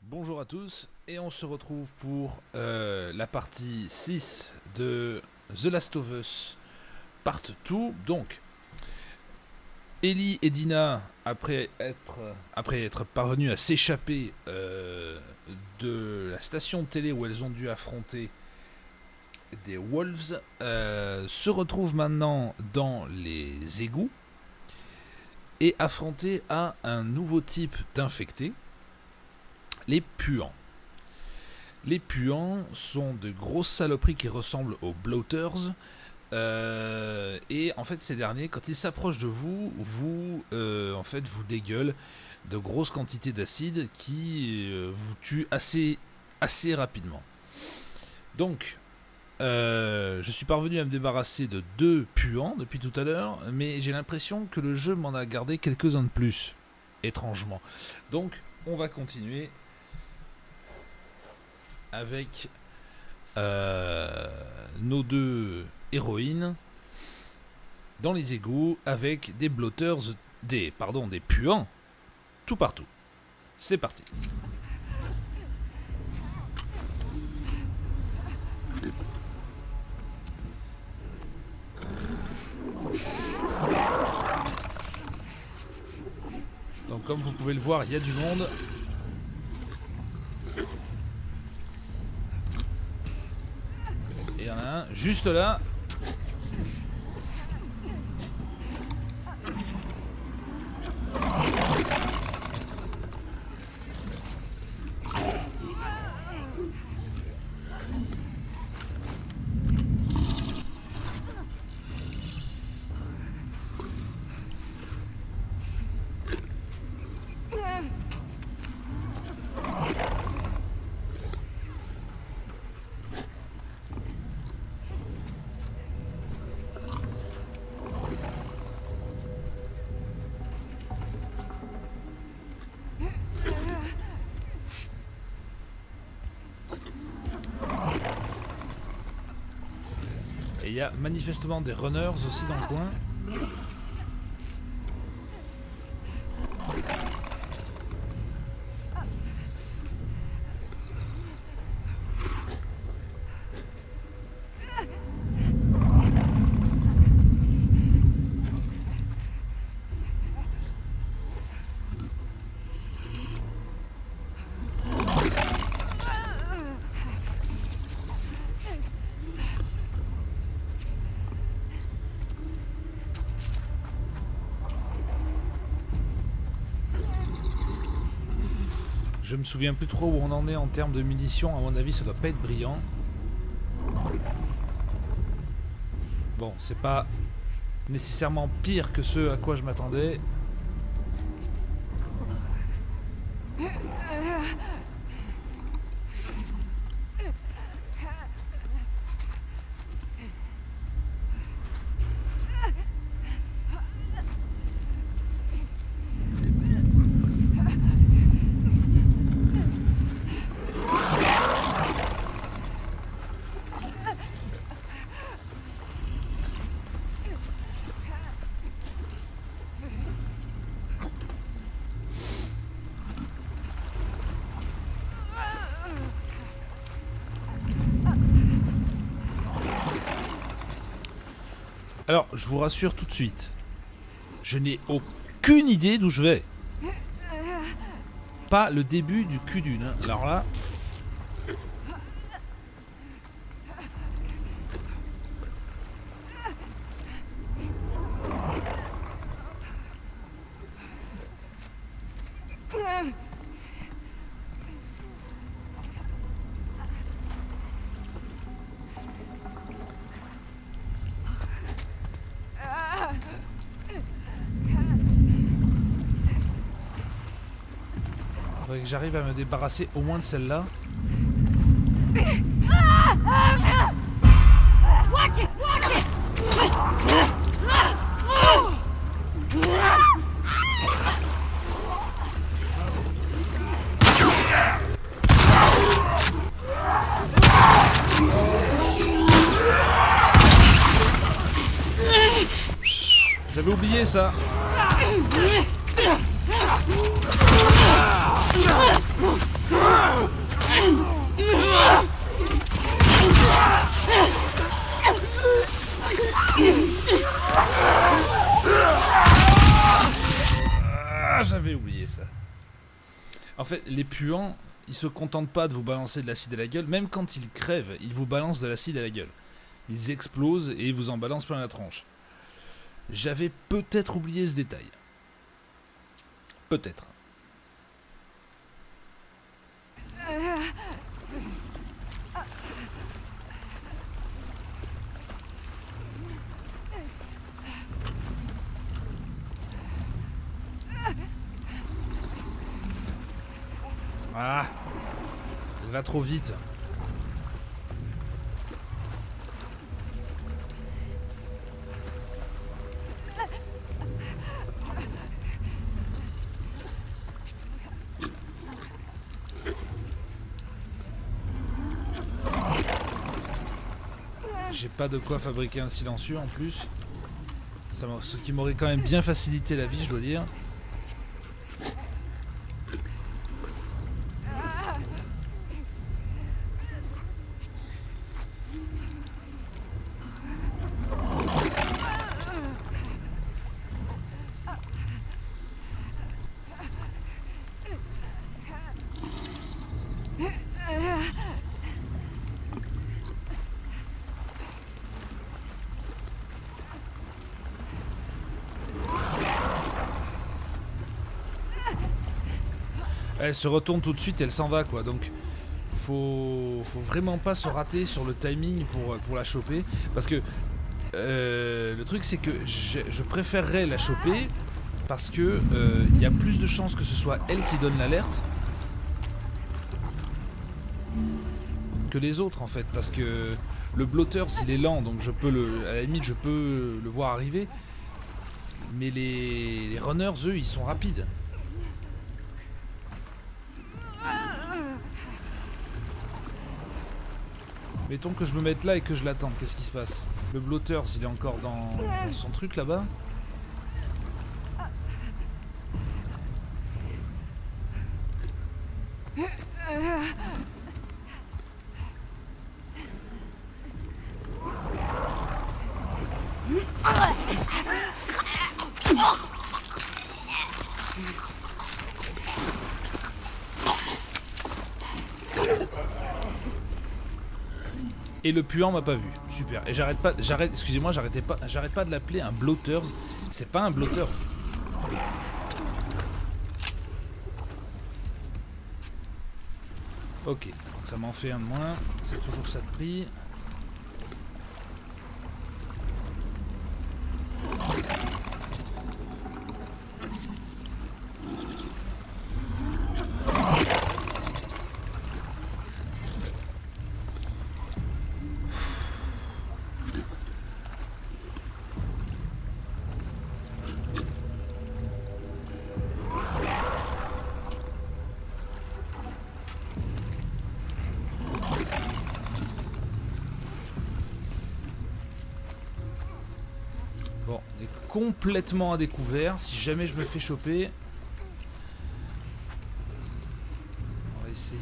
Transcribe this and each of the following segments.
Bonjour à tous, et on se retrouve pour la partie 6 de The Last of Us Part 2. Donc, Ellie et Dina, après être parvenues à s'échapper de la station de télé où elles ont dû affronter des Wolves, se retrouvent maintenant dans les égouts et affrontées à un nouveau type d'infectés. Les puants. Les puants sont de grosses saloperies qui ressemblent aux bloaters. Et en fait, ces derniers, quand ils s'approchent de vous, vous dégueulent de grosses quantités d'acide qui vous tuent assez rapidement. Donc, je suis parvenu à me débarrasser de 2 puants depuis tout à l'heure, mais j'ai l'impression que le jeu m'en a gardé quelques-uns de plus, étrangement. Donc, on va continuer avec nos 2 héroïnes dans les égouts avec des blotters, des puants tout partout. C'est parti. Donc comme vous pouvez le voir, il y a du monde. Et il y en a un juste là. Et il y a manifestement des runners aussi dans le coin. Je me souviens plus trop où on en est en termes de munitions. À mon avis, ça doit pas être brillant. Bon, c'est pas nécessairement pire que ce à quoi je m'attendais. Alors, je vous rassure tout de suite, je n'ai aucune idée d'où je vais. Pas le début du cul d'une. Hein. Alors là... faudrait que j'arrive à me débarrasser au moins de celle-là. J'avais oublié ça. Ah, j'avais oublié ça. En fait, les puants, ils se contentent pas de vous balancer de l'acide à la gueule. Même quand ils crèvent, ils vous balancent de l'acide à la gueule. Ils explosent et ils vous en balancent plein la tronche. J'avais peut-être oublié ce détail. Peut-être. Ah, elle va trop vite. J'ai pas de quoi fabriquer un silencieux en plus. Ce qui m'aurait quand même bien facilité la vie, je dois dire. Elle se retourne tout de suite et elle s'en va quoi, donc faut vraiment pas se rater sur le timing pour la choper, parce que le truc c'est que je préférerais la choper parce que il y a plus de chances que ce soit elle qui donne l'alerte que les autres en fait, parce que le blotter s'il est lent, donc je peux à la limite je peux le voir arriver, mais les runners eux ils sont rapides. Mettons que je me mette là et que je l'attende, qu'est-ce qui se passe? Le blotter, il est encore dans son truc là-bas. Et le puant m'a pas vu. Super. Et excusez-moi, j'arrête pas de l'appeler un blotter. C'est pas un blotter. Ok, donc ça m'en fait un de moins. C'est toujours ça de prix. Bon, on est complètement à découvert. Si jamais je me fais choper, on va essayer.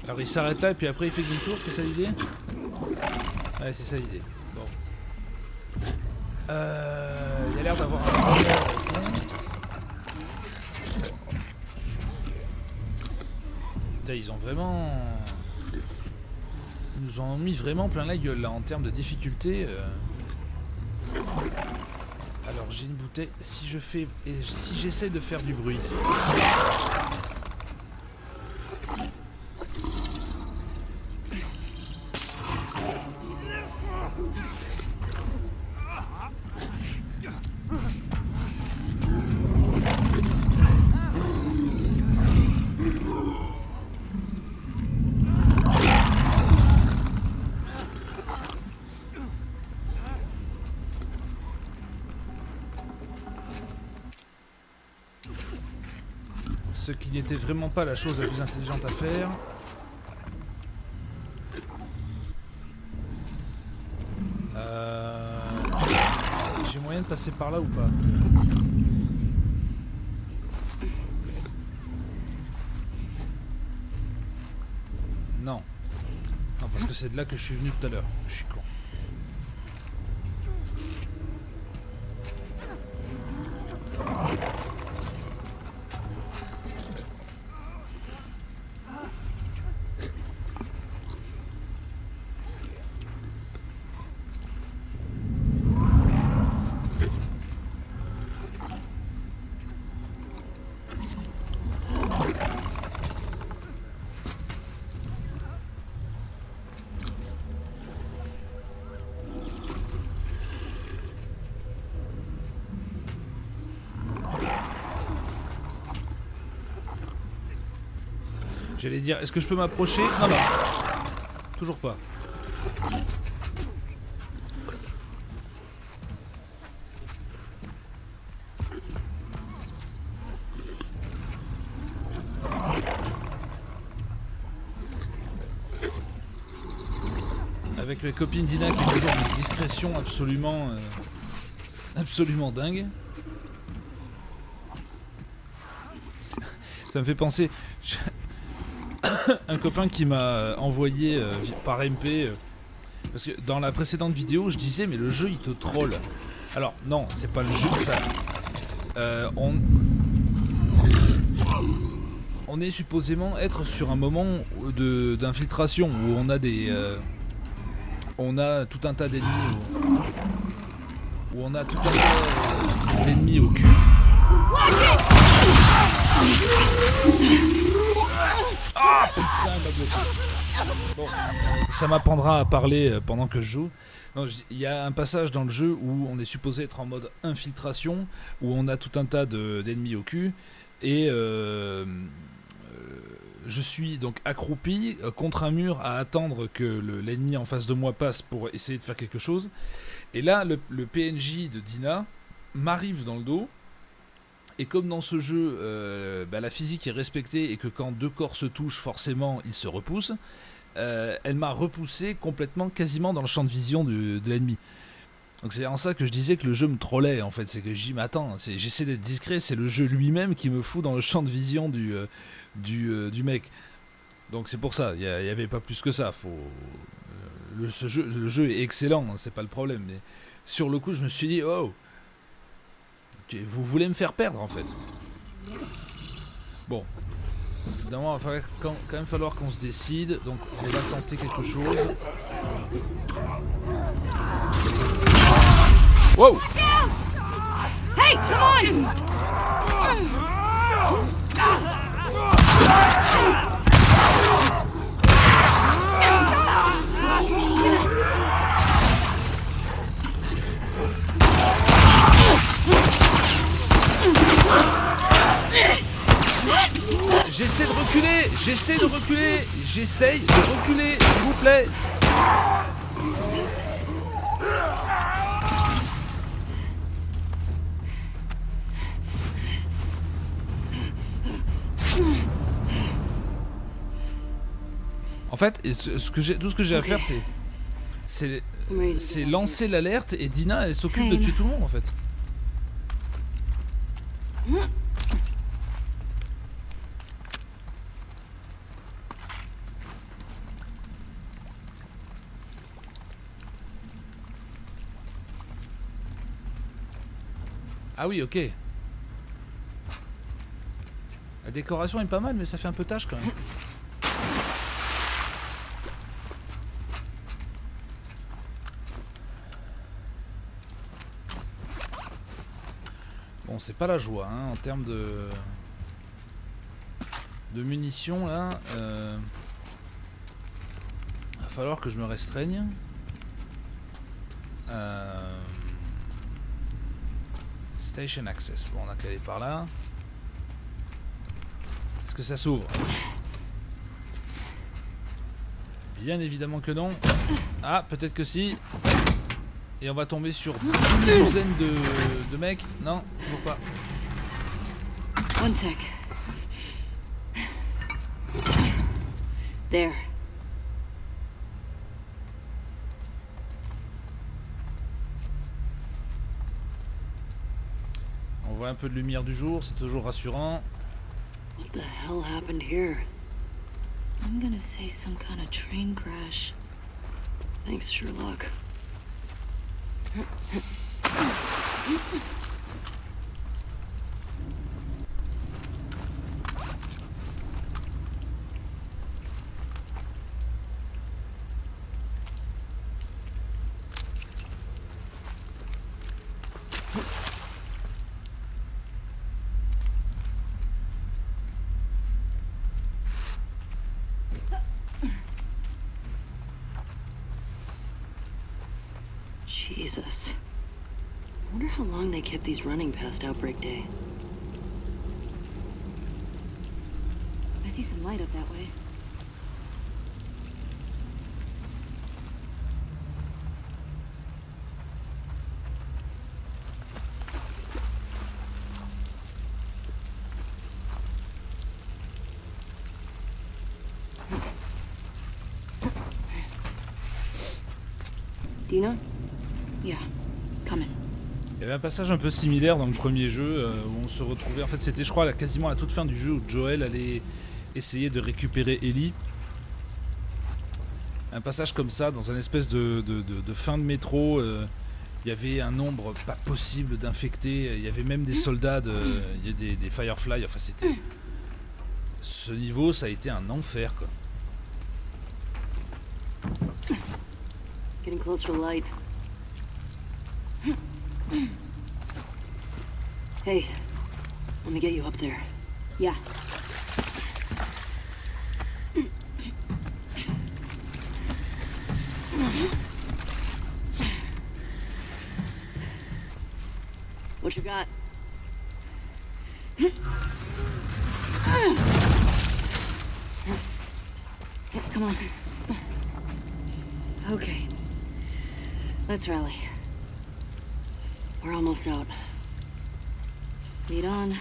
Alors il s'arrête là et puis après il fait demi-tour, c'est ça l'idée? Ouais, c'est ça l'idée. Bon. Il y a l'air d'avoir un grand mort. Putain, ils ont vraiment... Ils nous ont mis vraiment plein la gueule là en termes de difficulté. Alors j'ai une bouteille. Si je fais... Et si j'essaie de faire du bruit... Ce qui n'était vraiment pas la chose la plus intelligente à faire. J'ai moyen de passer par là ou pas? Non. Non, parce que c'est de là que je suis venu tout à l'heure. Je suis con. J'allais dire, est-ce que je peux m'approcher? Non, non. Toujours pas. Avec mes copines Dina qui ont toujours une discrétion absolument... absolument dingue. Ça me fait penser... Un copain qui m'a envoyé par MP parce que dans la précédente vidéo je disais mais le jeu il te troll. Alors non, c'est pas le jeu. Enfin, on est supposément être sur un moment d'infiltration où on a des on a tout un tas d'ennemis où on a tout un tas d'ennemis au cul. Ah putain, bon, ça m'apprendra à parler pendant que je joue. Il y a un passage dans le jeu où on est supposé être en mode infiltration, où on a tout un tas d'ennemis au cul, et je suis donc accroupi contre un mur à attendre que l'ennemi en face de moi passe pour essayer de faire quelque chose. Et là, le PNJ de Dina m'arrive dans le dos. Et comme dans ce jeu, la physique est respectée et que quand deux corps se touchent, forcément, ils se repoussent, elle m'a repoussé complètement, quasiment dans le champ de vision de l'ennemi. Donc c'est en ça que je disais que le jeu me trollait, en fait. C'est que je dis, mais attends, j'essaie d'être discret, c'est le jeu lui-même qui me fout dans le champ de vision du mec. Donc c'est pour ça, il n'y avait pas plus que ça. Le jeu est excellent, hein, c'est pas le problème. Mais sur le coup, je me suis dit, oh, vous voulez me faire perdre en fait. Bon. Évidemment, il va quand même falloir qu'on se décide. Donc on va tenter quelque chose. Wow! Hey, come on! J'essaie de reculer, j'essaye de reculer, s'il vous plaît. En fait, tout ce que j'ai à faire, c'est lancer l'alerte et Dina, elle s'occupe de tuer tout le monde en fait. Ah oui, ok. La décoration est pas mal, mais ça fait un peu tâche quand même. Bon, c'est pas la joie, hein, en termes de munitions, là. Va falloir que je me restreigne. Station access. Bon, on a qu'à aller par là. Est-ce que ça s'ouvre? Bien évidemment que non. Ah, peut-être que si. Et on va tomber sur une douzaine de mecs. Non, toujours pas. One sec. There. On voit un peu de lumière du jour, c'est toujours rassurant. What the hell happened here? I'm gonna say some kind of train crash. Thanks, Sherlock. Jesus. I wonder how long they kept these running past Outbreak Day. I see some light up that way. Dina? Yeah, coming. Il y avait un passage un peu similaire dans le premier jeu où on se retrouvait. En fait, c'était, je crois, quasiment à la toute fin du jeu où Joel allait essayer de récupérer Ellie. Un passage comme ça, dans un espèce de fin de métro. Il y avait un nombre pas possible d'infectés. Il y avait même des soldats, il y a des Firefly. Enfin, c'était. Ce niveau, ça a été un enfer, quoi. Getting close for light. Hey, let me get you up there. Yeah. What you got? Come on. Okay. Let's rally. We're almost out. Lead on.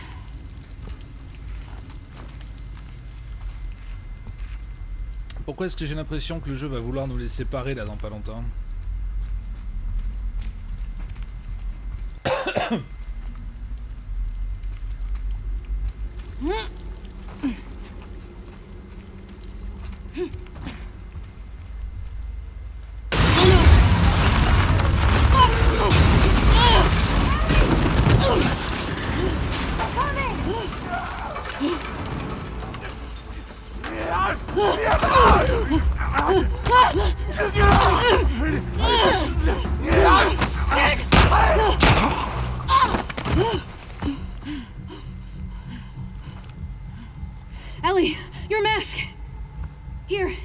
Pourquoi est-ce que j'ai l'impression que le jeu va vouloir nous les séparer là dans pas longtemps? Ellie, your mask. Here,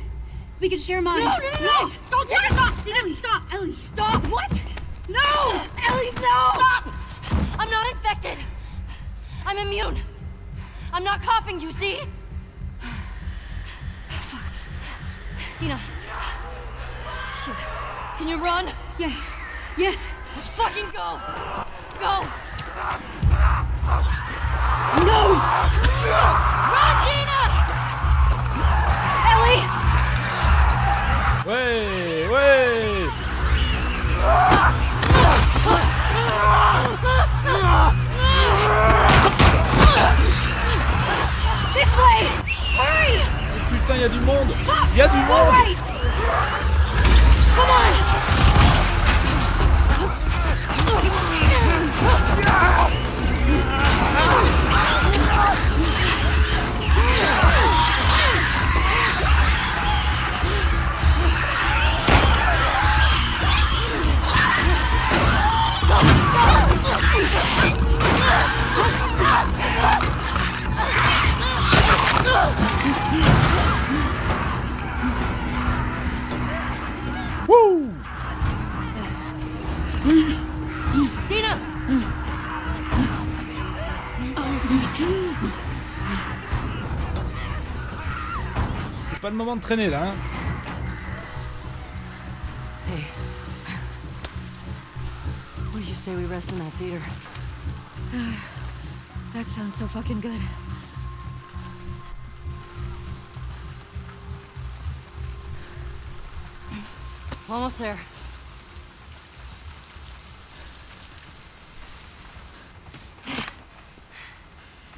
we can share mine. No! Don't take it off! Ellie, stop! Ellie, stop! What? No! Ellie, no! Stop! I'm not infected. I'm immune. I'm not coughing, do you see? Fuck. Dina. Shit. Can you run? Yeah. Yes. Let's fucking go! Go! No! Run, Dina! Ellie! Ouais, ouais. This way! Hurry! Putain, il y a du monde. Fuck! Il y a du All monde. right! Come on! pas le moment de traîner là, hein. Hey. What do you say we rest in that theater? That sounds so fucking good. Almost there.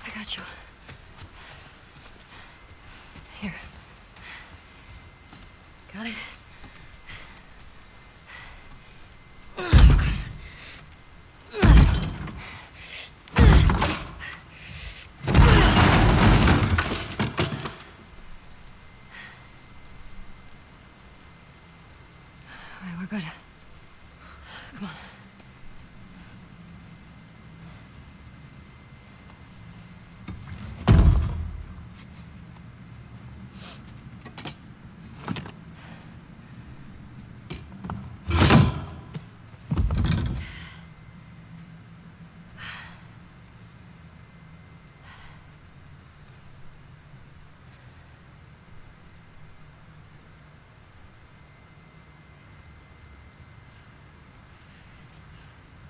I got you. Here. Got it? Alright, we're good. Come on.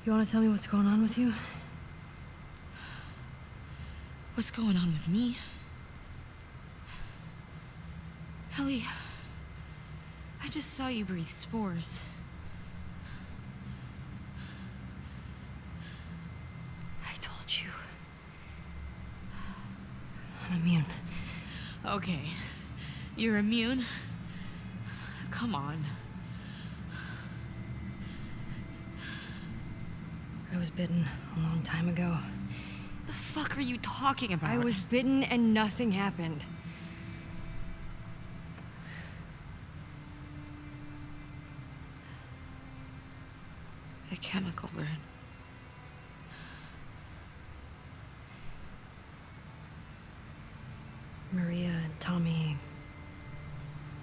You want to tell me what's going on with you? What's going on with me? Ellie, I just saw you breathe spores. I told you. I'm immune. Okay. You're immune? Come on. I was bitten a long time ago. The fuck are you talking about? I was bitten and nothing happened. a chemical burn. Maria and Tommy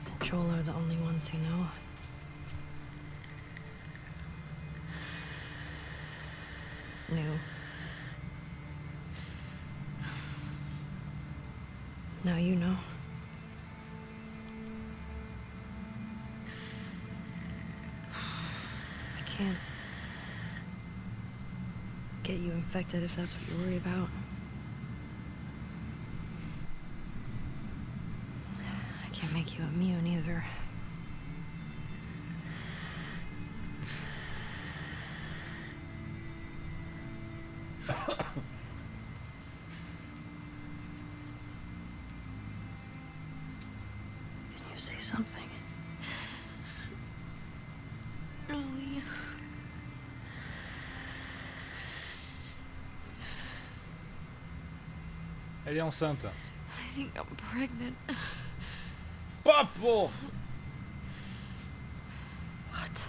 and Joel are the only ones who know. Knew. Now you know. I can't get you infected if that's what you're worried about. I can't make you immune either. Can you say something? Really? Elle est enceinte. I think I'm pregnant. Pas pauvre. What?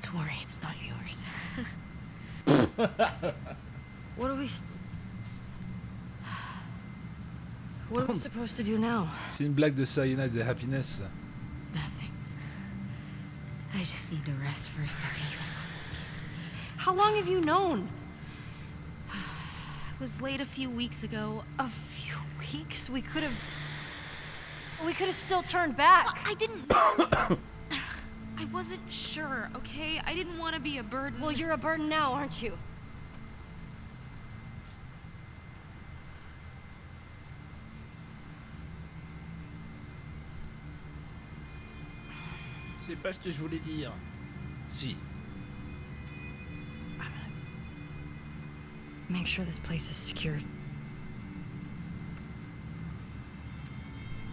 Don't worry, it's not yours. What are we... What are we supposed to do now? C'est une blague de Cyanide de Happiness. Nothing. I just need to rest for a second. How long have you known? It was late a few weeks ago. A few weeks? We could have still turned back. I didn't... I wasn't sure, okay? I didn't want to be a burden. Well, you're a burden now, aren't you? C'est pas ce que je voulais dire. Si. I'm gonna make sure this place is secured.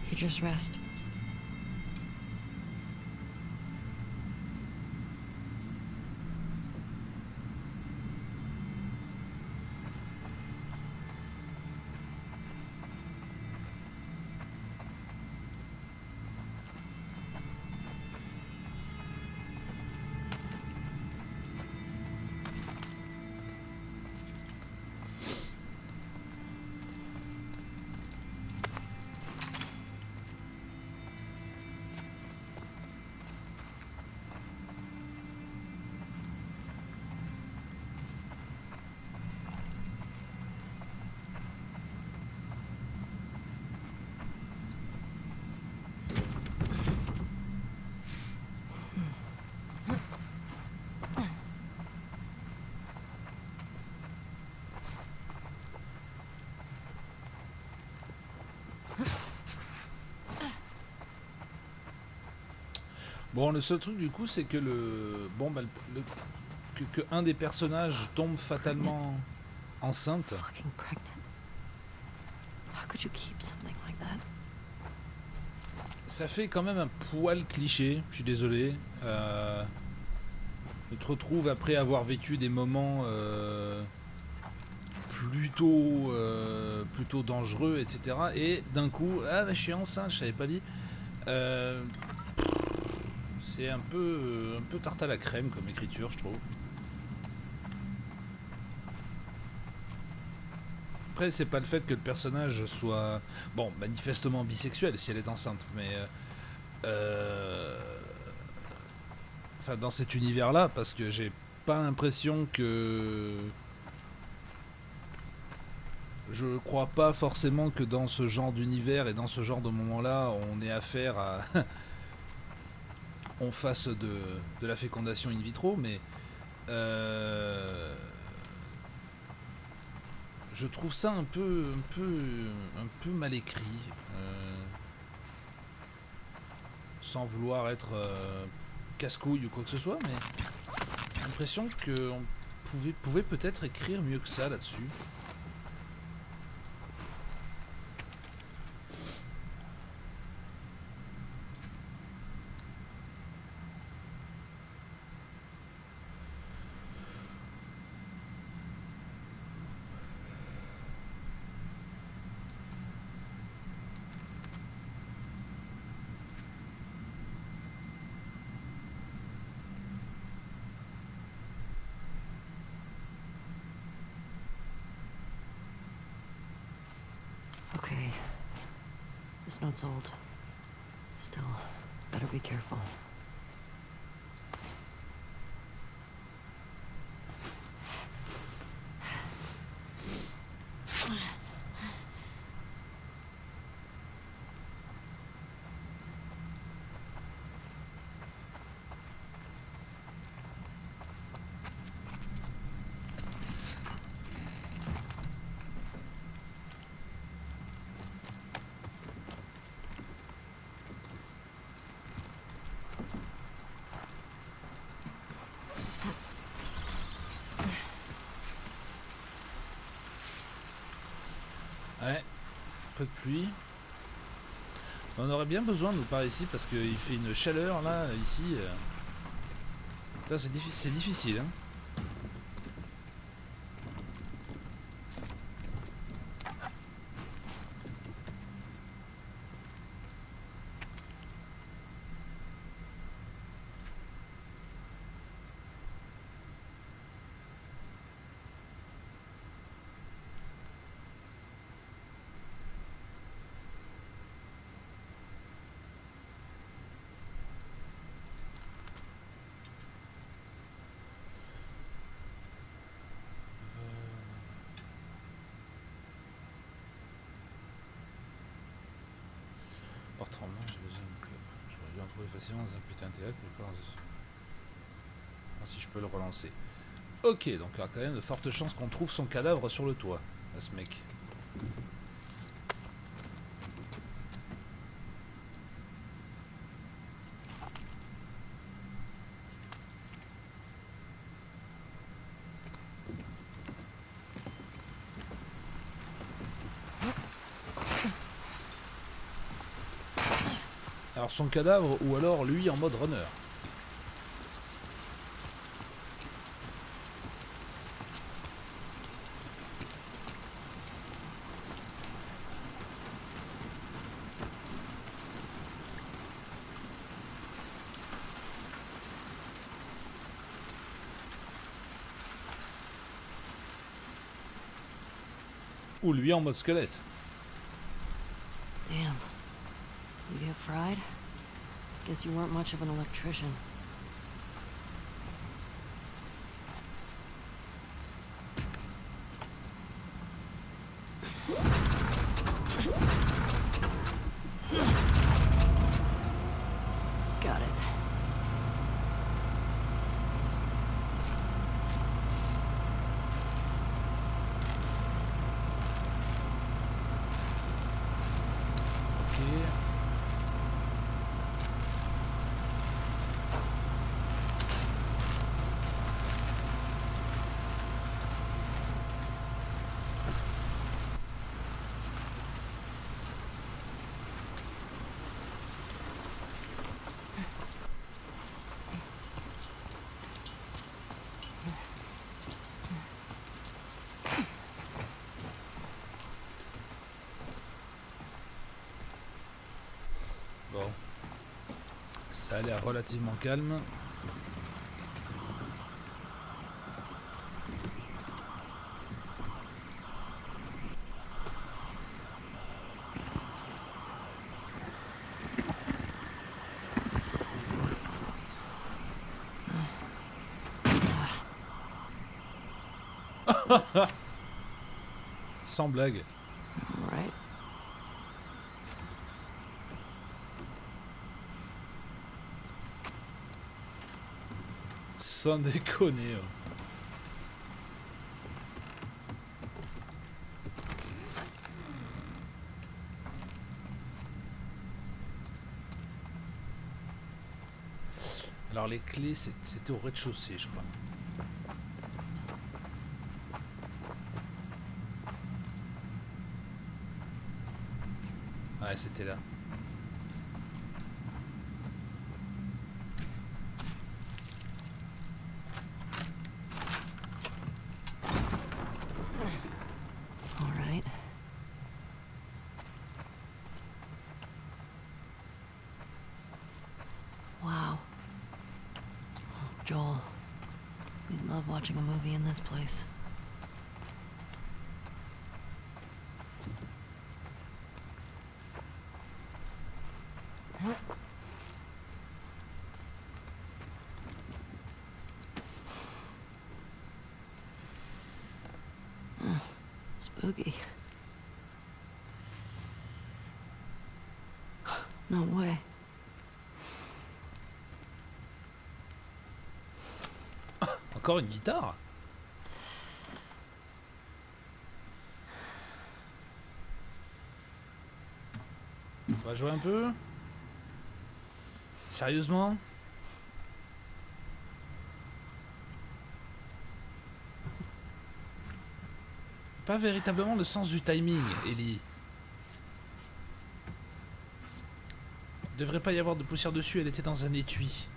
You just rest. Bon, le seul truc du coup, c'est que que un des personnages tombe fatalement enceinte. Fucking pregnant. How could you keep something like that? Ça fait quand même un poil cliché, je suis désolé. Tu te retrouves après avoir vécu des moments plutôt dangereux, etc. Et d'un coup, ah bah, je suis enceinte, je savais pas dit. C'est un peu tarte à la crème comme écriture, je trouve. Après, c'est pas le fait que le personnage soit, bon, manifestement bisexuel si elle est enceinte, mais enfin dans cet univers-là, parce que j'ai pas l'impression que, je crois pas forcément que dans ce genre d'univers et dans ce genre de moment-là, on ait affaire à on fasse de la fécondation in vitro, mais je trouve ça un peu mal écrit, sans vouloir être casse-couille ou quoi que ce soit, mais j'ai l'impression qu'on pouvait peut-être écrire mieux que ça là-dessus. Okay. This note's old. Still, better be careful. Ouais, peu de pluie. On aurait bien besoin de nous par ici parce qu'il fait une chaleur là, ici. Putain, c'est difficile, hein. Tremblant, j'ai besoin de club. J'aurais dû en trouver facilement dans un putain de théâtre, mais pas dans... si je peux le relancer. Ok, donc il y a quand même de fortes chances qu'on trouve son cadavre sur le toit, à ce mec. Alors son cadavre, ou alors lui en mode runner. Ou lui en mode squelette. Damn. You get fried? Guess you weren't much of an electrician. Got it. Ok. Ça a l'air relativement calme. Sans blague. Right. Sans déconner. Alors les clés, c'était au rez-de-chaussée, je crois. Ouais, c'était là. All right. Wow. Joel, we love watching a movie in this place. Spooky. No way. Encore une guitare. On va jouer un peu. Sérieusement? Pas véritablement le sens du timing, Ellie. Il devrait pas y avoir de poussière dessus, elle était dans un étui.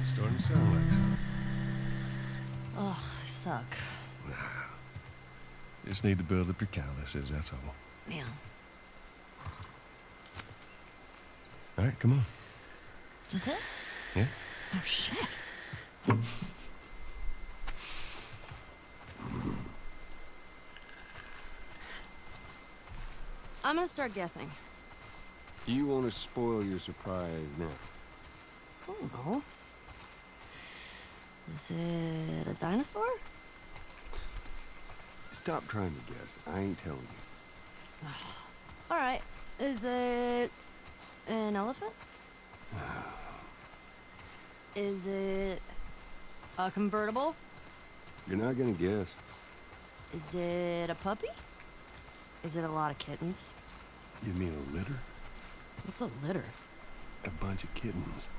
Starting to sound like something. Ugh, I suck. Just need to build up your calluses, that's all. Yeah. All right, come on. Is this it? Yeah. Oh, shit. I'm gonna start guessing. You want to spoil your surprise now? I don't know. Is it a dinosaur? Stop trying to guess. I ain't telling you. All right. Is it an elephant? Is it a convertible? You're not gonna guess. Is it a puppy? Is it a lot of kittens? You mean a litter? What's a litter? A bunch of kittens.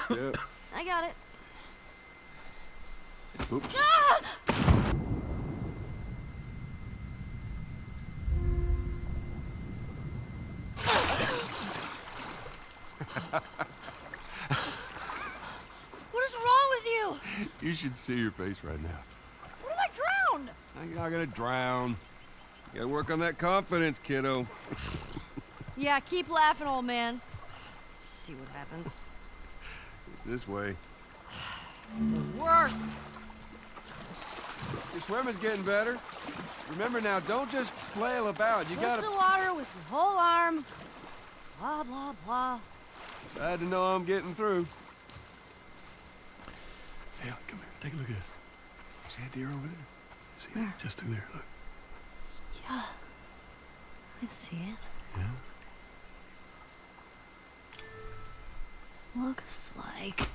Yep. I got it. Oops. You should see your face right now. What if I drown? You're not gonna drown. You gotta work on that confidence, kiddo. Yeah, keep laughing, old man. See what happens. This way. The worst. Your swimming's getting better. Remember now, don't just flail about. You Push gotta... the water with your whole arm. Blah, blah, blah. Glad to know I'm getting through. Hey, come here. Take a look at this. See that deer over there? See Where? it? Just through there. Look. Yeah. I see it. Yeah? Looks like...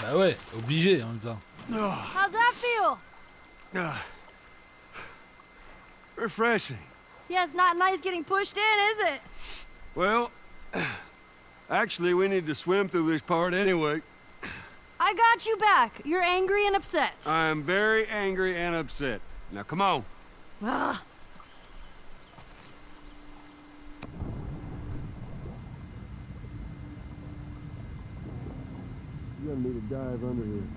Bah ouais, obligé en même temps. How's that feel? Refreshing. Yeah, it's not nice getting pushed in, is it? Well, actually, we need to swim through this part anyway. I got you back. You're angry and upset. I am very angry and upset. Now, come on. Ugh. You're gonna need to dive under here.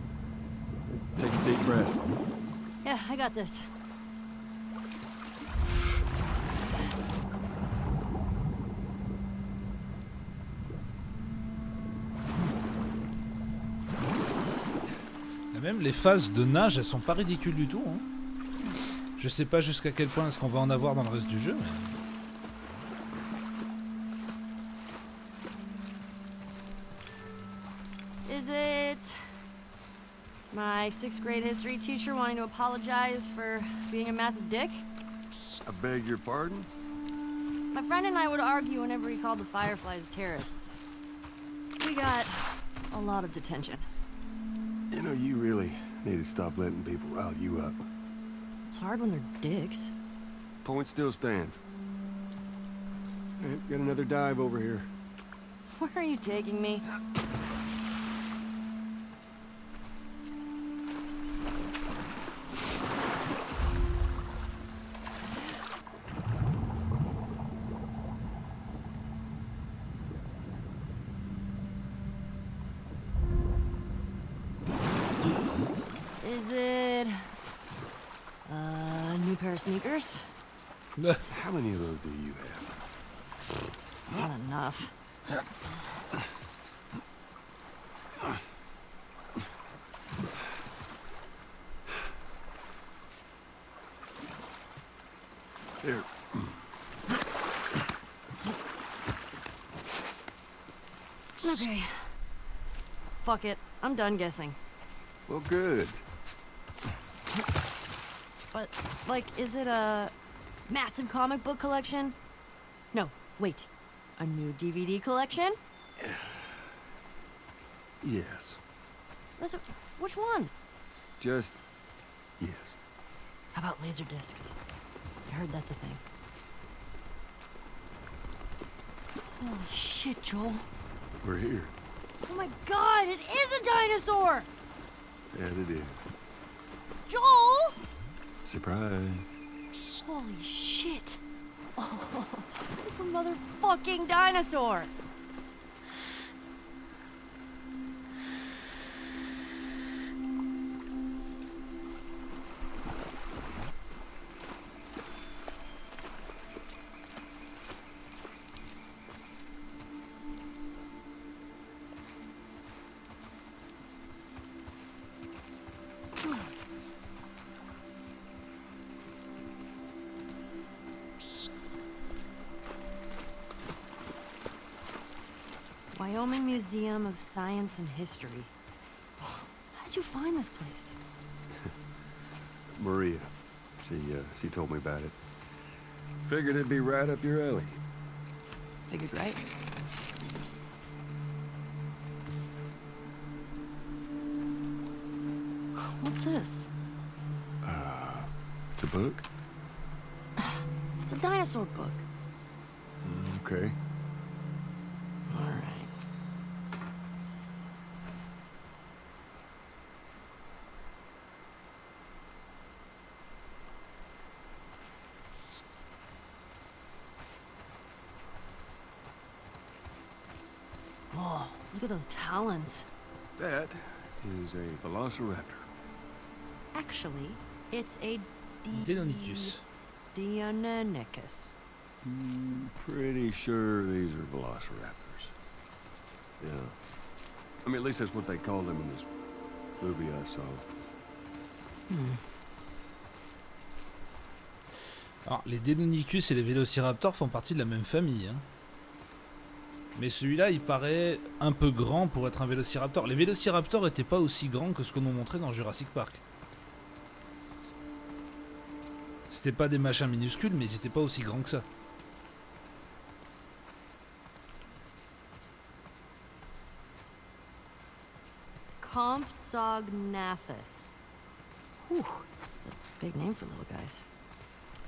Take a deep breath. Yeah, I got this. Et même les phases de nage, elles sont pas ridicules du tout. Hein. Je sais pas jusqu'à quel point est-ce qu'on va en avoir dans le reste du jeu, mais... Is it my 6th grade history teacher wanting to apologize for being a massive dick? I beg your pardon? My friend and I would argue whenever he called the Fireflies terrorists. We got a lot of detention. You know, you really need to stop letting people rile you up. It's hard when they're dicks. Point still stands. Hey, got another dive over here. Where are you taking me? Is it a new pair of sneakers? How many of those do you have? Not enough. Here. Okay. Fuck it. I'm done guessing. Well, good. But, like, is it a massive comic book collection? No, wait. A new DVD collection? Yes. That's which one? Just yes. How about laser discs? I heard that's a thing. Holy shit, Joel. We're here. Oh my god, it is a dinosaur! Yeah, it is. Joel! Surprise. Holy shit. Oh, it's a motherfucking dinosaur. Wyoming Museum of Science and History. How did you find this place? Maria. She told me about it. Figured it'd be right up your alley. Figured right. What's this? It's a book? It's a dinosaur book. Okay. All right. Oh, look at those talons. That is a velociraptor. Actually, it's a Deinonychus. Deinonychus. Pretty sure these are velociraptors. Yeah. I mean, at least that's what they called them in this movie I saw. Alors, les Deinonychus et les Vélociraptors font partie de la même famille. Hein. Mais celui-là, il paraît un peu grand pour être un Vélociraptor. Les Vélociraptors n'étaient pas aussi grands que ce qu'on nous montrait dans Jurassic Park. C'était pas des machins minuscules, mais ils étaient pas aussi grands que ça. Compsognathus. Whew, that's a big name for little guys.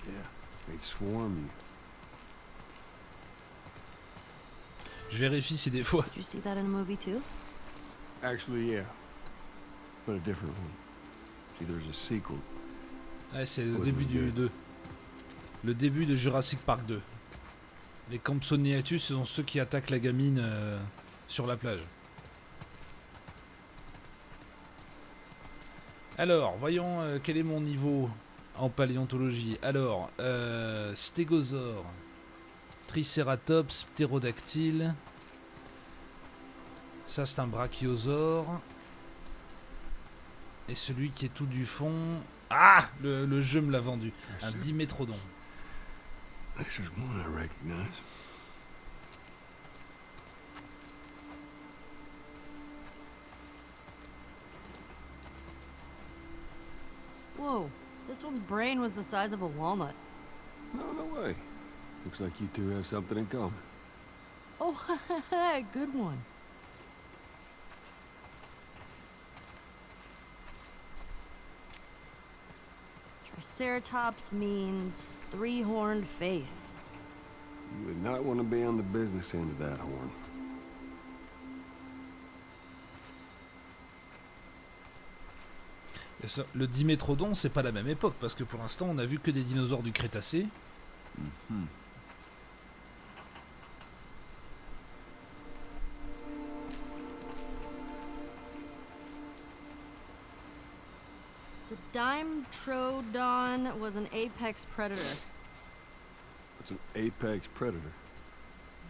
Yeah, they'd swarm you. Je vérifie si des fois... Did you see that in a movie too? Actually, yeah. But a different one. See, there's a sequel. Ouais, c'est le Ouais, début ouais. du 2. Le début de Jurassic Park 2. Les Compsognathus sont ceux qui attaquent la gamine sur la plage. Alors, voyons quel est mon niveau en paléontologie. Alors, stégosaure, triceratops, ptérodactyle. Ça, c'est un brachiosaure. Et celui qui est tout du fond... Ah, le jeu me l'a vendu. Un dimétrodon. This is one I recognize. Whoa, this one's brain was the size of a walnut. No, no way. Looks like you two have something in common. Oh, good one. Triceratops means three-horned face. You would not want to be on the business end of that horn. Et ça, le dimétrodon, c'est pas la même époque, parce que pour l'instant, on a vu que des dinosaures du Crétacé. The Dimetrodon was an apex predator. It's an apex predator.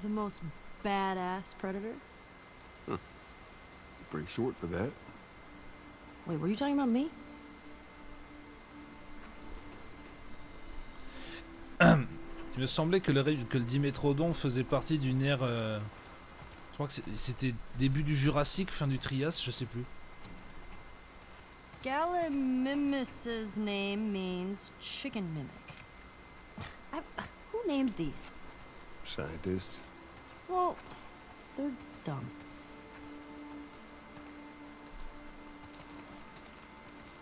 The most badass predator? Pretty short for that. Wait, were you talking about me? Il me semblait que le dimétrodon faisait partie d'une ère... je crois que c'était début du Jurassique, fin du Trias, je sais plus. Gallimimus's name means chicken mimic. Who names these? Scientists. Well, they're dumb.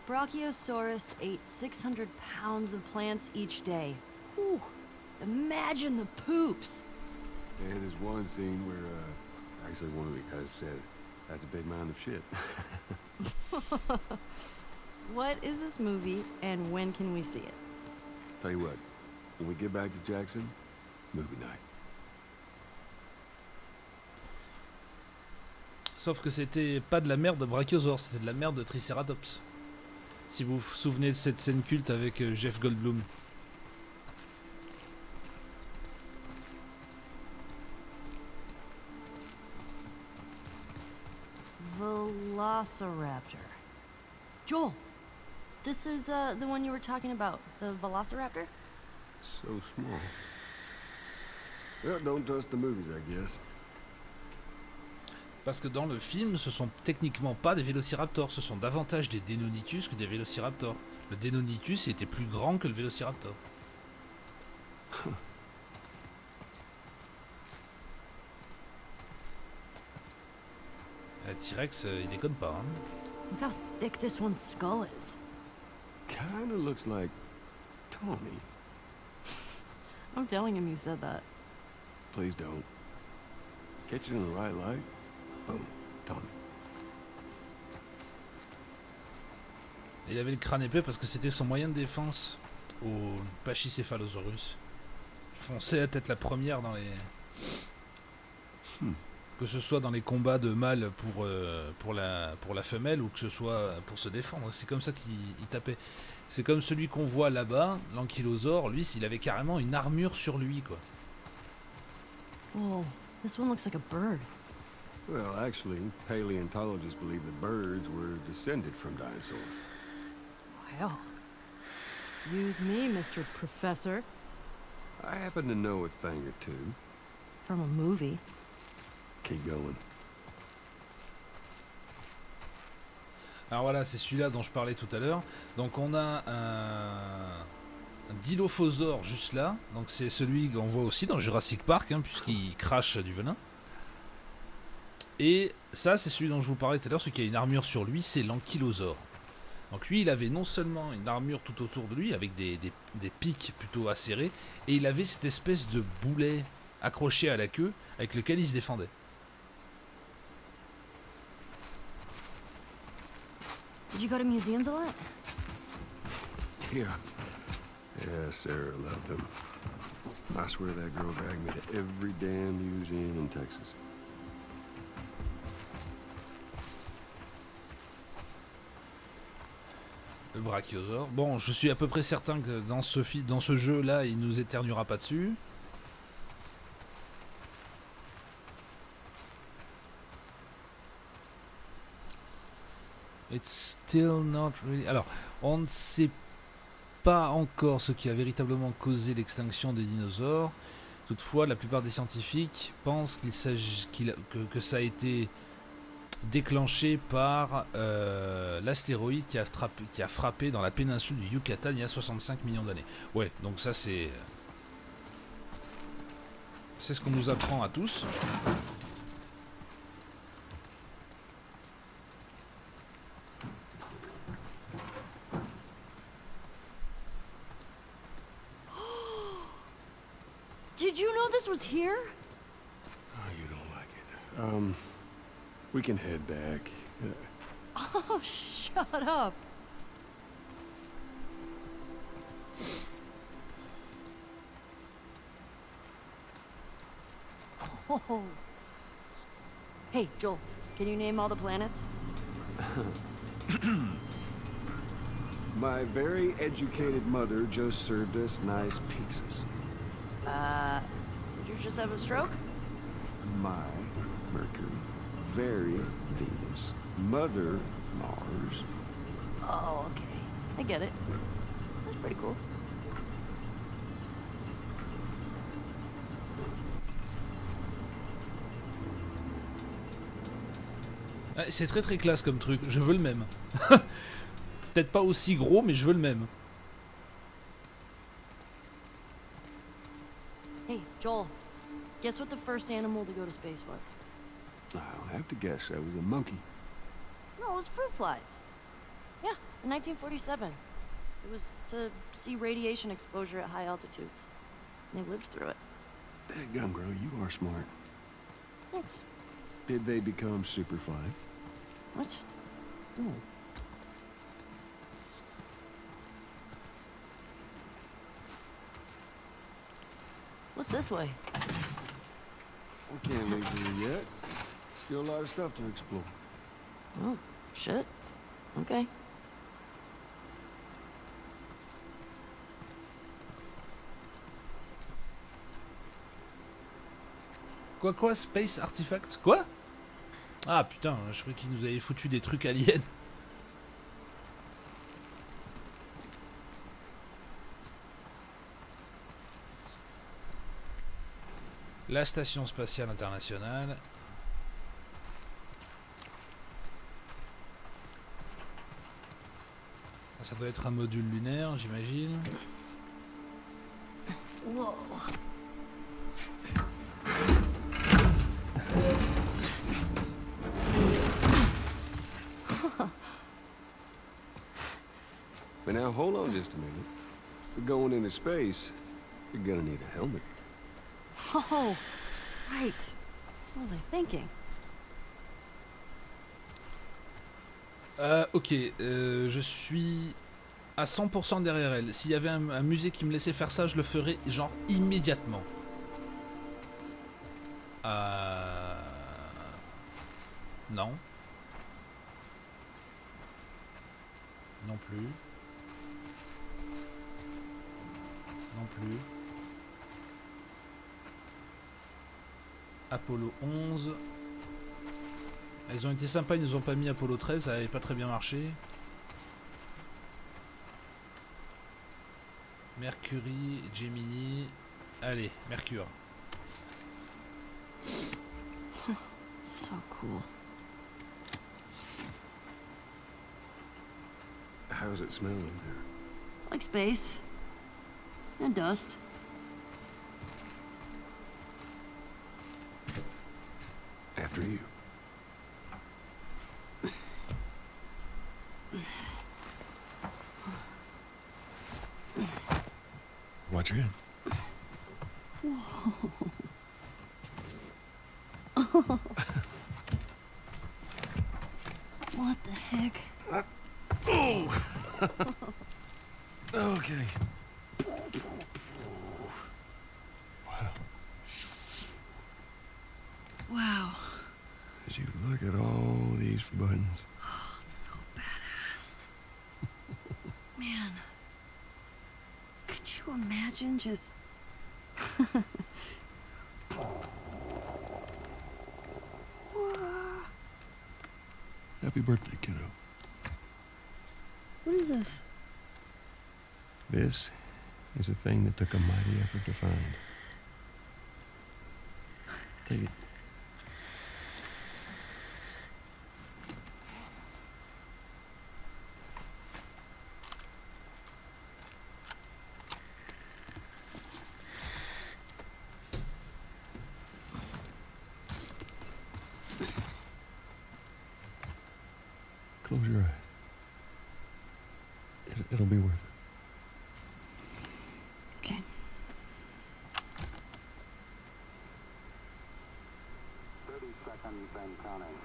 Brachiosaurus ate 600 pounds of plants each day. Whew. Imagine the poops. And there's one scene where, actually one of the guys said, that's a big mound of shit. What is this movie, and when can we see it? Tell you what, when we get back to Jackson, movie night. Sauf que c'était pas de la merde de Brachiosaure, c'était de la merde de Triceratops. Si vous vous souvenez de cette scène culte avec Jeff Goldblum. Velociraptor. Joel, this is the one you were talking about, the Velociraptor? So small. Well, don't trust the movies, I guess. Parce que dans le film, ce sont techniquement pas des Vélociraptors, ce sont davantage des Deinonychus que des Vélociraptors. Le Deinonychus était plus grand que le Vélociraptor. Le T-Rex, il déconne pas. Hein. Look how thick this one's skull is. Kinda looks like Tommy. I'm telling him you said that. Please don't. Catch it in the right light. Boom. Tommy. Il avait le crâne épais parce que c'était son moyen de défense au Pachycephalosaurus. Il fonçait la tête la première dans les... Que ce soit dans les combats de mâle pour la femelle ou que ce soit pour se défendre. C'est comme ça qu'il tapait. C'est comme celui qu'on voit là-bas, l'ankylosaure. Lui, il avait carrément une armure sur lui, quoi. Whoa, this one looks like a bird. Well, actually, paleontologists believe the birds were descended from dinosaurs. Well, excuse me, Mr. Professor. I happen to know a thing or two. From a movie. Keep going. Alors voilà, c'est celui-là dont je parlais tout à l'heure. Donc on a un dilophosaure juste là. Donc c'est celui qu'on voit aussi dans Jurassic Park, hein, puisqu'il crache du venin. Et ça, c'est celui dont je vous parlais tout à l'heure, celui qui a une armure sur lui, c'est l'ankylosaure. Donc lui, il avait non seulement une armure tout autour de lui, avec des pics plutôt acérés, et il avait cette espèce de boulet accroché à la queue, avec lequel il se défendait. Did you go to museums a lot? Yeah. Yeah, Sarah loved him. I swear that girl dragged me to every damn museum in Texas. Le brachiosaure. Bon, je suis à peu près certain que dans ce jeu-là, il nous éternuera pas dessus. It's still not really... Alors, on ne sait pas encore ce qui a véritablement causé l'extinction des dinosaures. Toutefois, la plupart des scientifiques pensent qu'il s'agit que ça a été déclenché par l'astéroïde qui a frappé dans la péninsule du Yucatan il y a 65 millions d'années. Ouais, donc ça c'est ce qu'on nous apprend à tous. Did you know this was here? Oh, you don't like it. We can head back. Oh, shut up. Oh. Hey, Joel, can you name all the planets? My very educated mother just served us nice pizzas. Did you just have a stroke? My Mercury, very Venus, Mother Mars. Oh, okay. I get it. That's pretty cool. Ouais, c'est très très classe comme truc, je veux le même. Peut-être pas aussi gros, mais je veux le même. Hey, Joel, guess what the first animal to go to space was? I'll have to guess that was a monkey. No, it was fruit flies. Yeah, in 1947. It was to see radiation exposure at high altitudes. And they lived through it. Dadgum, girl, you are smart. Thanks. Did they become superfly? What? No. What's this way? We can't leave here yet. Still a lot of stuff to explore. Oh, shit. Okay. Quoi, Space Artifacts? Quoi? Ah putain, je croyais qu'ils nous avaient foutu des trucs aliens. La Station Spatiale Internationale. Ça doit être un module lunaire, j'imagine. Whoa. But now hold on just a minute. We're going into space. You're gonna need a helmet. Oh, right. What was I thinking? Ok, je suis à 100% derrière elle. S'il y avait un musée qui me laissait faire ça, je le ferais genre immédiatement. Non. Non plus. Non plus. Apollo 11. Ils ont été sympas, ils nous ont pas mis Apollo 13, ça avait pas très bien marché. Mercury, Gemini. Allez, Mercure. So cool. How does it smell in there? Like space. And dust. After you. Watch your hand. What the heck? Oh! Okay. Wow. As you look at all these buttons. Oh, it's so badass. Man. Could you imagine just... Happy birthday, kiddo. What is this? This is a thing that took a mighty effort to find. Take it. Close your eyes. It'll be worth it. Okay. Seconds and counting.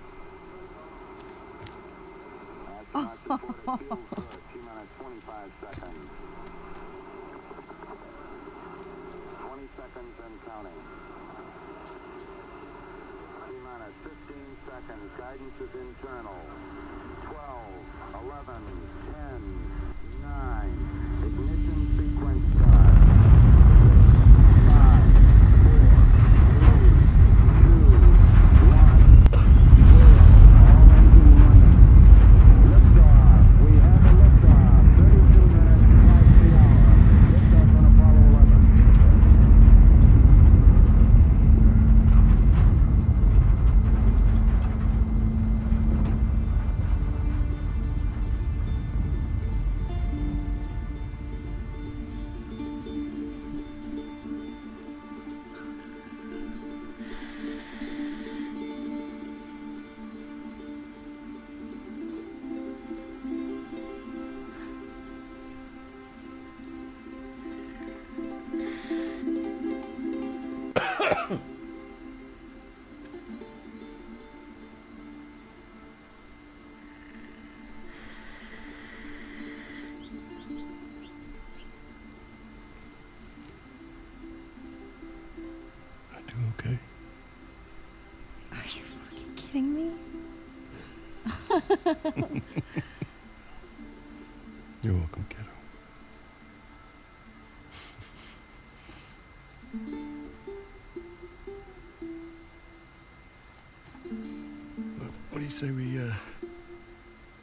Astronauts reported fuel for 2 minutes 25 seconds. 20 seconds and counting. T minus 15 seconds. Guidance is internal. 12, 11, 10, 9. Ignition sequence start. 5, 4, 3, 2, 1. All engine running. Liftoff. We have a liftoff. 32 minutes past the hour. Liftoff on Apollo 11. I do okay. Are you fucking kidding me? You're welcome, kiddo. What do you say we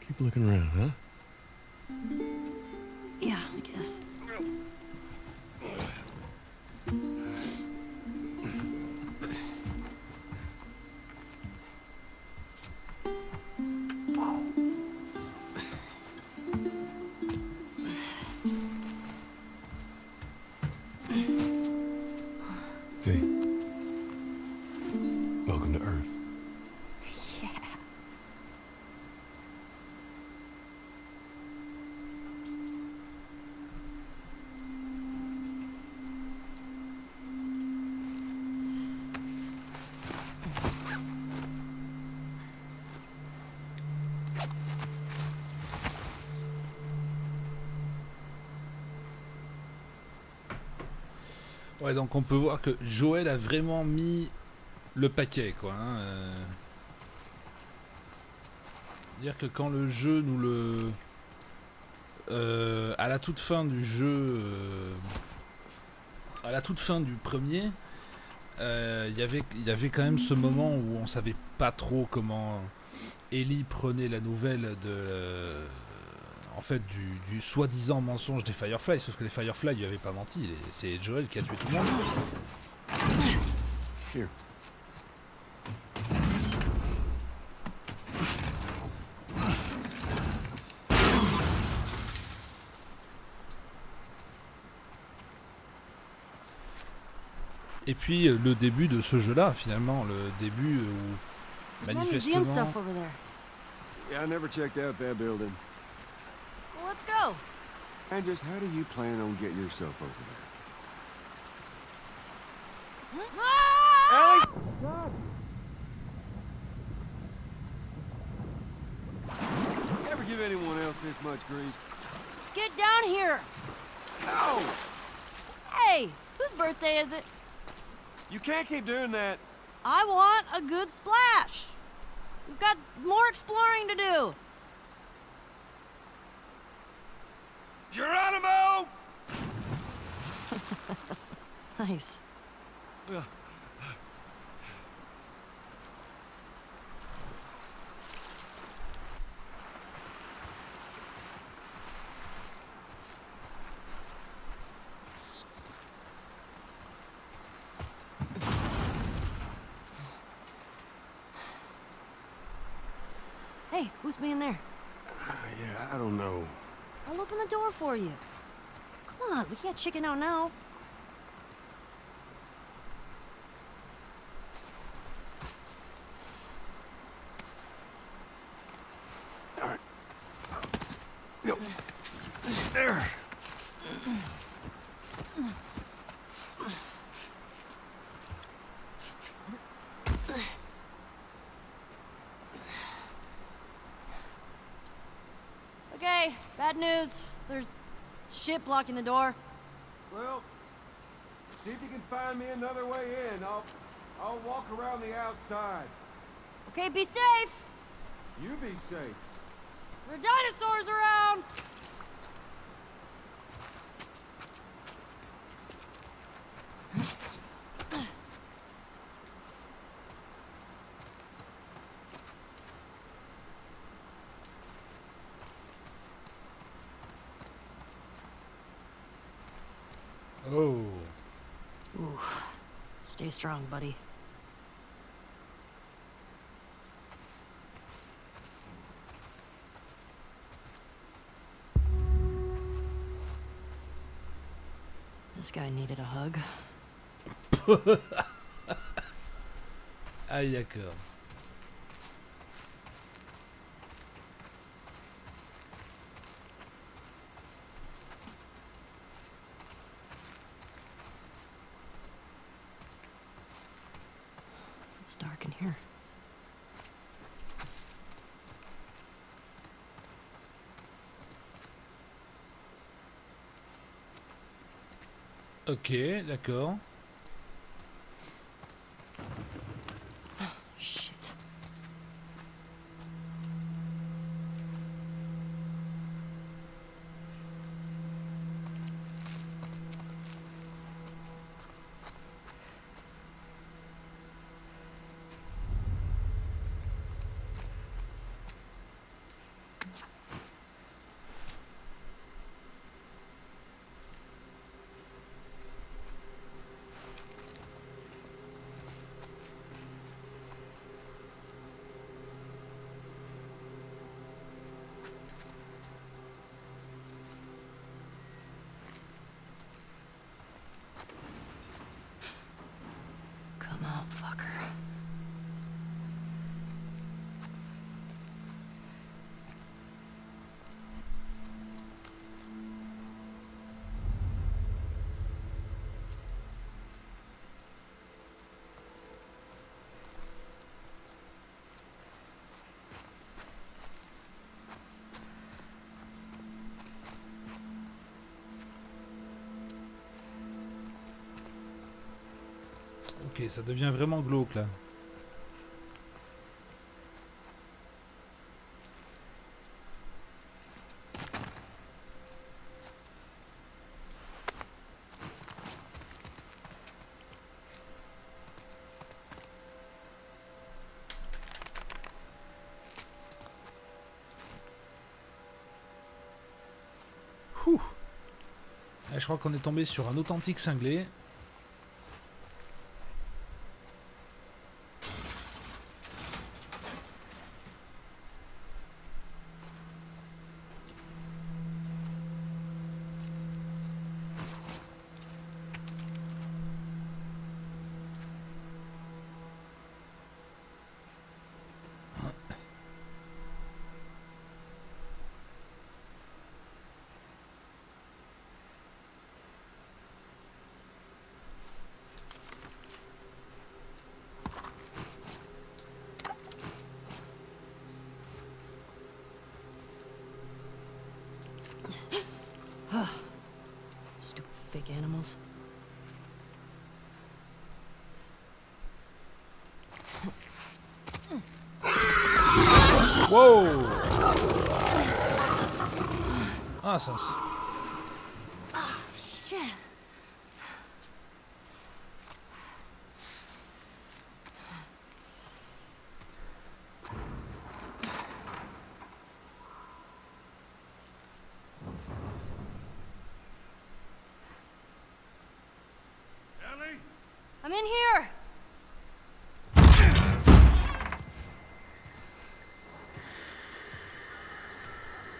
keep looking around, huh? Yeah, I guess. Hey. Welcome to Earth. Yeah. Ouais, donc on peut voir que Joel a vraiment mis le paquet, quoi. Hein, Dire que quand le jeu nous le... à la toute fin du jeu... à la toute fin du premier, il y avait quand même ce moment où on savait pas trop comment Ellie prenait la nouvelle de... en fait, du soi-disant mensonge des Firefly, sauf que les Firefly lui avaient pas menti, c'est Joel qui a tué tout le monde. Here. Et puis le début de ce jeu-là, finalement, le début où There's more museum manifestement... stuff over there. Yeah, I never checked out that building. Well, let's go. And just how do you plan on getting yourself over there? Ah! Ever give anyone else this much grief? Get down here. No! Hey, whose birthday is it? You can't keep doing that. I want a good splash. We've got more exploring to do. Geronimo! Nice. Hey, who's being there? Yeah, I don't know. I'll open the door for you. Come on, we can't chicken out now. All right. Go. There. Okay, bad news. There's shit blocking the door. Well, see if you can find me another way in. I'll walk around the outside. Okay, be safe. You be safe. There are dinosaurs around. Oh. Ooh. Stay strong, buddy. This guy needed a hug. Ah, d'accord. It's dark in here. Ok, d'accord. Shit. Come out, fucker. Ok, ça devient vraiment glauque là. je crois qu'on est tombé sur un authentique cinglé. Stupid fake animals. Wow! Ah, ça... Shit. Ellie? I'm in here.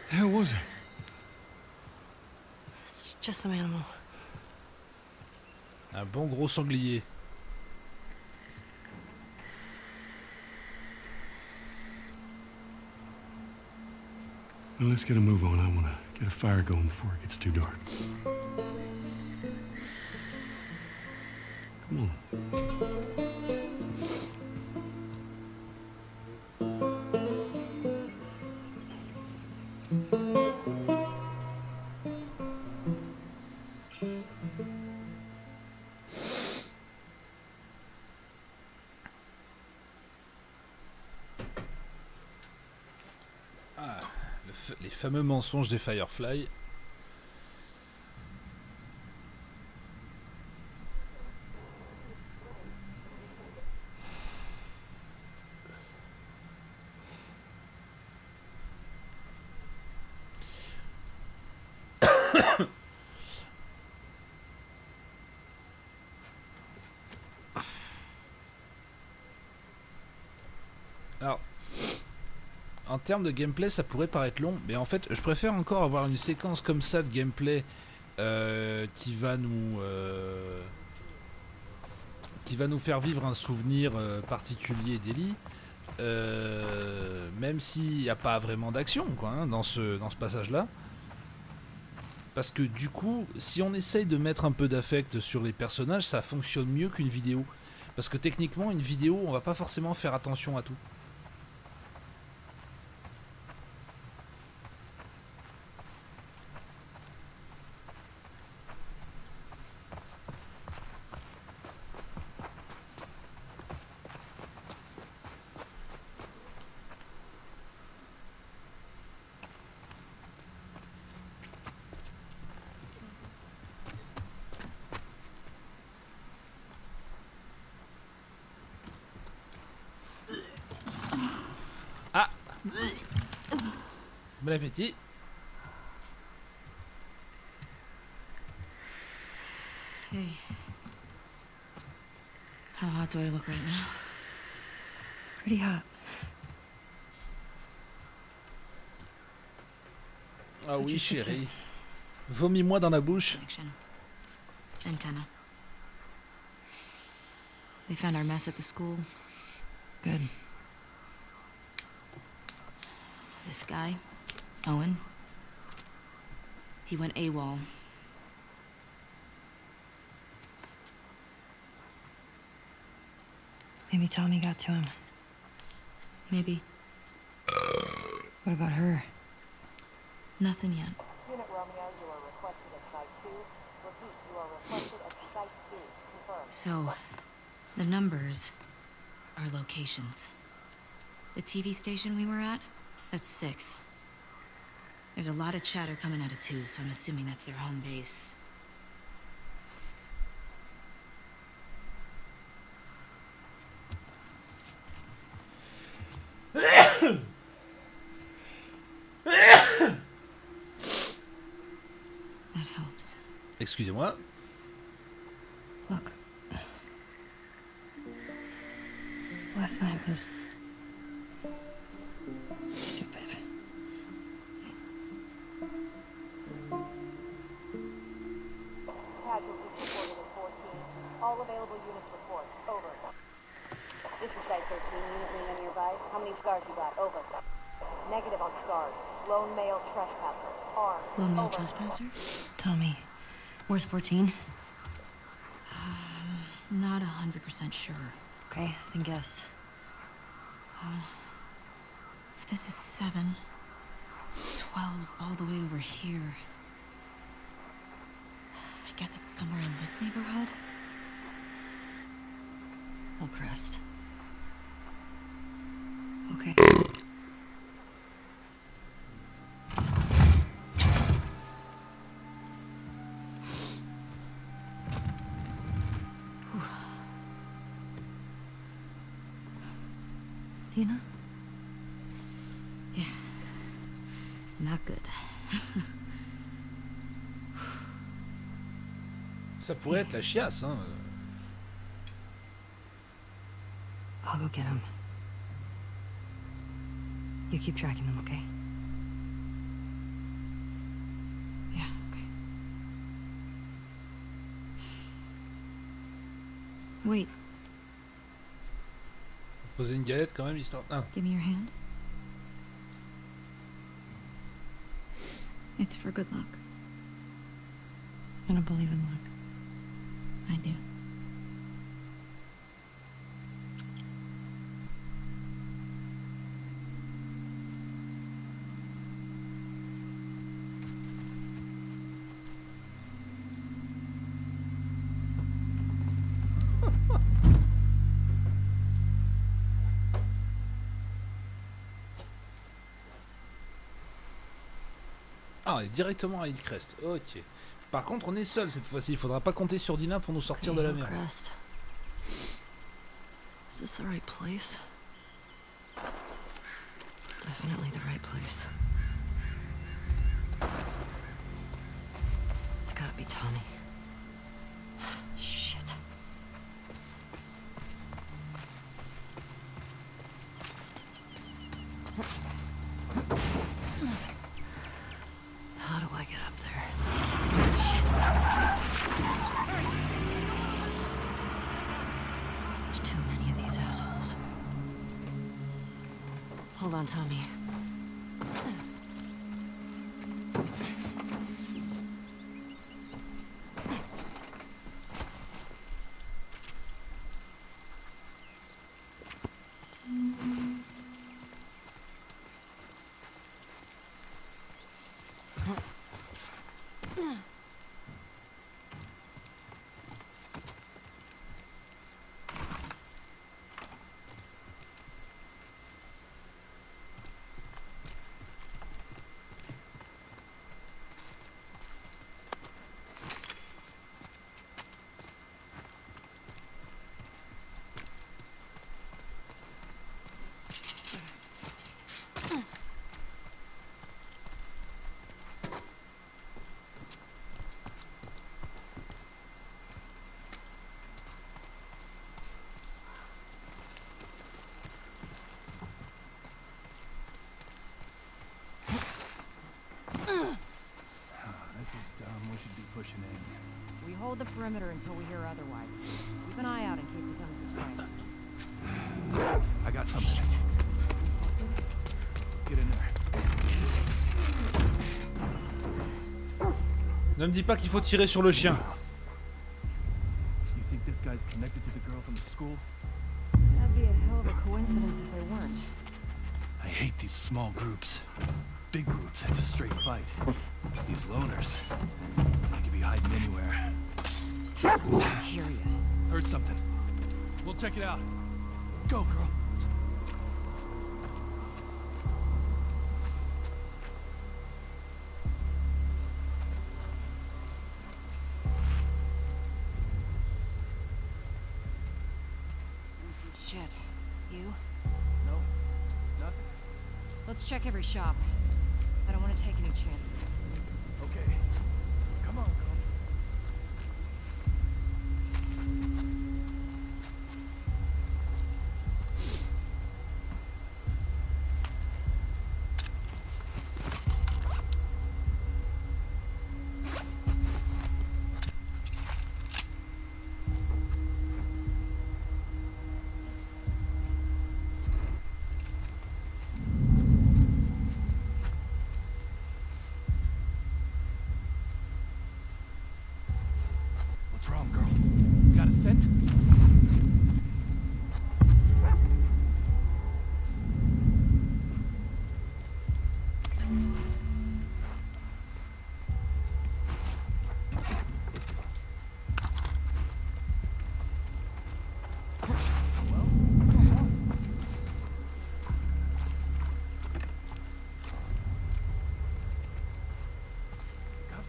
The hell was it? It's just some animal. Un bon gros sanglier. Well, let's get a move on. I want to get a fire going before it gets too dark. Come on. Les fameux mensonges des Firefly. Alors, en termes de gameplay, ça pourrait paraître long, mais en fait, je préfère encore avoir une séquence comme ça de gameplay qui va nous faire vivre un souvenir particulier d'Ellie, même s'il n'y a pas vraiment d'action, quoi, hein, dans ce passage-là. Parce que du coup, si on essaye de mettre un peu d'affect sur les personnages, ça fonctionne mieux qu'une vidéo. Parce que techniquement, une vidéo, on va pas forcément faire attention à tout. Ah! Bon appétit! Hey. How hot do I look right now? Pretty hot. Ah What'd oui, you fix it? chérie. Vomis-moi dans la bouche. Connection. Antenna. They found our mess at the school. Good. This guy, Owen, he went AWOL. Maybe Tommy got to him. Maybe. What about her? Nothing yet. Unit Romeo, you are requested at Site 2. Repeat, you are requested at Site 2. Confirmed. So, the numbers are locations. The TV station we were at, that's 6. There's a lot of chatter coming out of 2, so I'm assuming that's their home base. That helps. Excusez-moi. Look. Last night was stupid. Casualties reported in 14. All available units report. Over. This is Site 13. Unit Lena nearby. How many scars you got? Over. Negative on scars. Lone male trespasser. Armed. Lone male Over. trespasser? Tommy, where's 14? Not 100% sure. Okay, then guess. If this is 7, 12's all the way over here. I guess it's somewhere in this neighborhood. Hillcrest. Okay. Tina? Yeah. Not good. Ça pourrait être la chiasse, hein. I'll go get him. You keep tracking them, okay? Yeah, okay. Wait, Poser une galette quand même, histoire... Ah. give me your hand. It's for good luck. I don't believe in luck. I do. Ah, on est directement à Hillcrest. Ok. Par contre, on est seul cette fois-ci. Il faudra pas compter sur Dina pour nous sortir de la merde. Hillcrest. Is this the right place? Definitely the right place. It's gotta be Tommy. Shit. How do I get up there? Shit. There's too many of these assholes. Hold on, Tommy. We hold the perimeter until we hear otherwise. Keep an eye out in case he comes this way. I got something. Let's get in there. Ne me dis pas qu'il faut tirer sur le chien. You think this guy's connected to the girl from the school? That'd be a hell of a coincidence if they weren't. I hate these small groups. Big groups, it's a straight fight. These loners, they could be hiding anywhere. I hear you. Heard something. We'll check it out. Go, girl. Shit. You? No, nothing. Let's check every shop. I don't want to take any chances. Okay. Come on, girl. What's wrong, girl? Got a scent?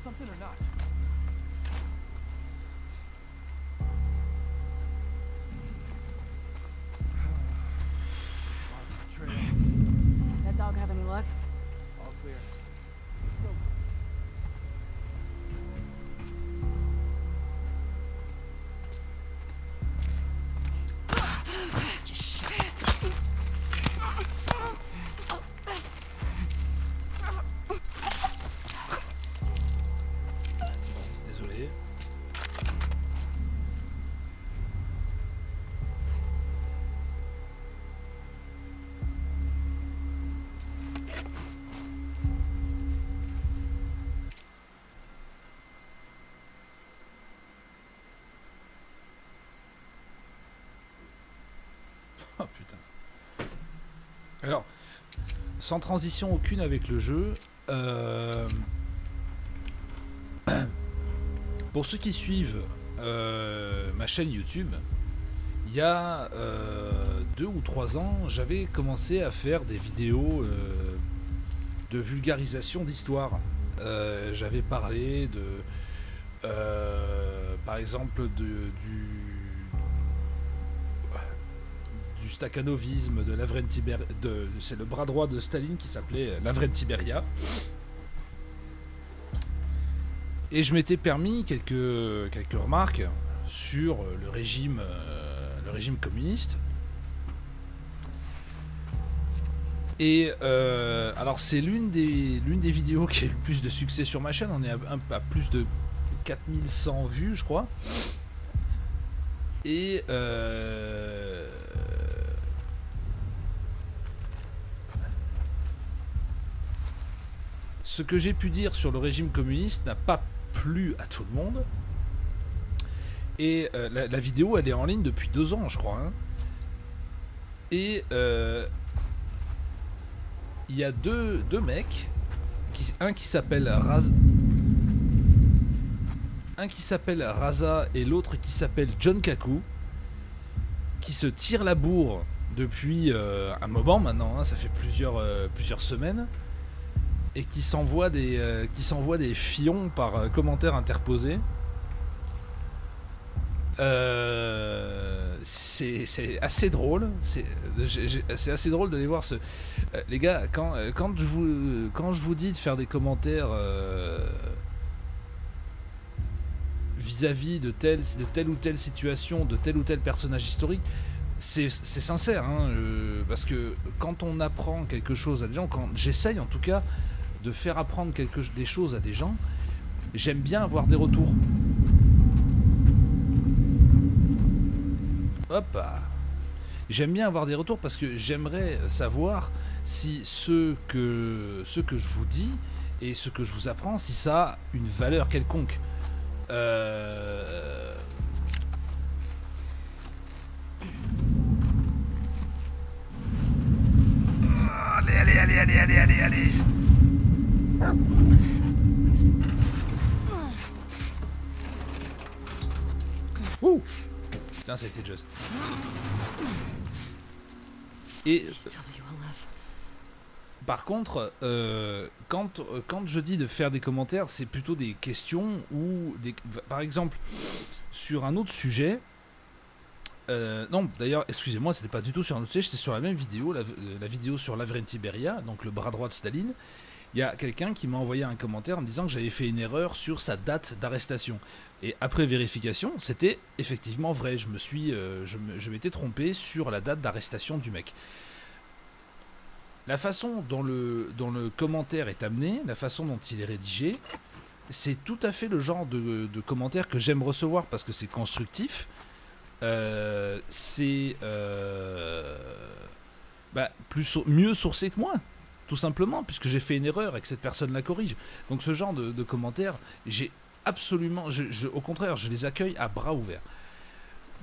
Something or not? That dog have any luck? All clear. Désolé. Oh putain. Alors, sans transition aucune avec le jeu, pour ceux qui suivent ma chaîne YouTube, il y a 2 ou 3 ans, j'avais commencé à faire des vidéos de vulgarisation d'histoire. J'avais parlé de, par exemple, du stakhanovisme, de Lavrentiberia, c'est le bras droit de Staline qui s'appelait Lavrentiberia. Et je m'étais permis quelques remarques sur le régime communiste. Et alors c'est l'une des vidéos qui a eu le plus de succès sur ma chaîne. On est à plus de 4100 vues, je crois. Et ce que j'ai pu dire sur le régime communiste n'a pas plu à tout le monde. Et la vidéo, elle est en ligne depuis 2 ans, je crois. Hein. Et il y a deux mecs, un qui s'appelle Raza et l'autre qui s'appelle John Kaku, qui se tirent la bourre depuis un moment maintenant, hein, ça fait plusieurs semaines, et qui s'envoient des fions par commentaires interposés. C'est assez drôle, c'est assez drôle de les voir. Les gars, quand je vous dis de faire des commentaires vis-à-vis de telle ou telle situation, de tel ou tel personnage historique, c'est sincère, hein, parce que quand on apprend quelque chose à des gens, quand j'essaye en tout cas de faire apprendre des choses à des gens, j'aime bien avoir des retours. Hop, j'aime bien avoir des retours parce que j'aimerais savoir si ce que je vous dis et ce que je vous apprends, si ça a une valeur quelconque. Allez. Ouh. Putain, c'était juste. Et par contre, quand je dis de faire des commentaires, c'est plutôt des questions ou par exemple sur un autre sujet. Non, d'ailleurs, excusez-moi, c'était pas du tout sur un autre sujet, c'était sur la même vidéo, la vidéo sur Lavrentiberia, donc le bras droit de Staline. Il y a quelqu'un qui m'a envoyé un commentaire en me disant que j'avais fait une erreur sur sa date d'arrestation. Et après vérification, c'était effectivement vrai. Je m'étais trompé sur la date d'arrestation du mec. La façon dont le commentaire est amené, la façon dont il est rédigé, c'est tout à fait le genre de commentaire que j'aime recevoir parce que c'est constructif. C'est mieux sourcé que moi. Tout simplement, puisque j'ai fait une erreur et que cette personne la corrige. Donc ce genre de commentaires, j'ai absolument... au contraire, je les accueille à bras ouverts.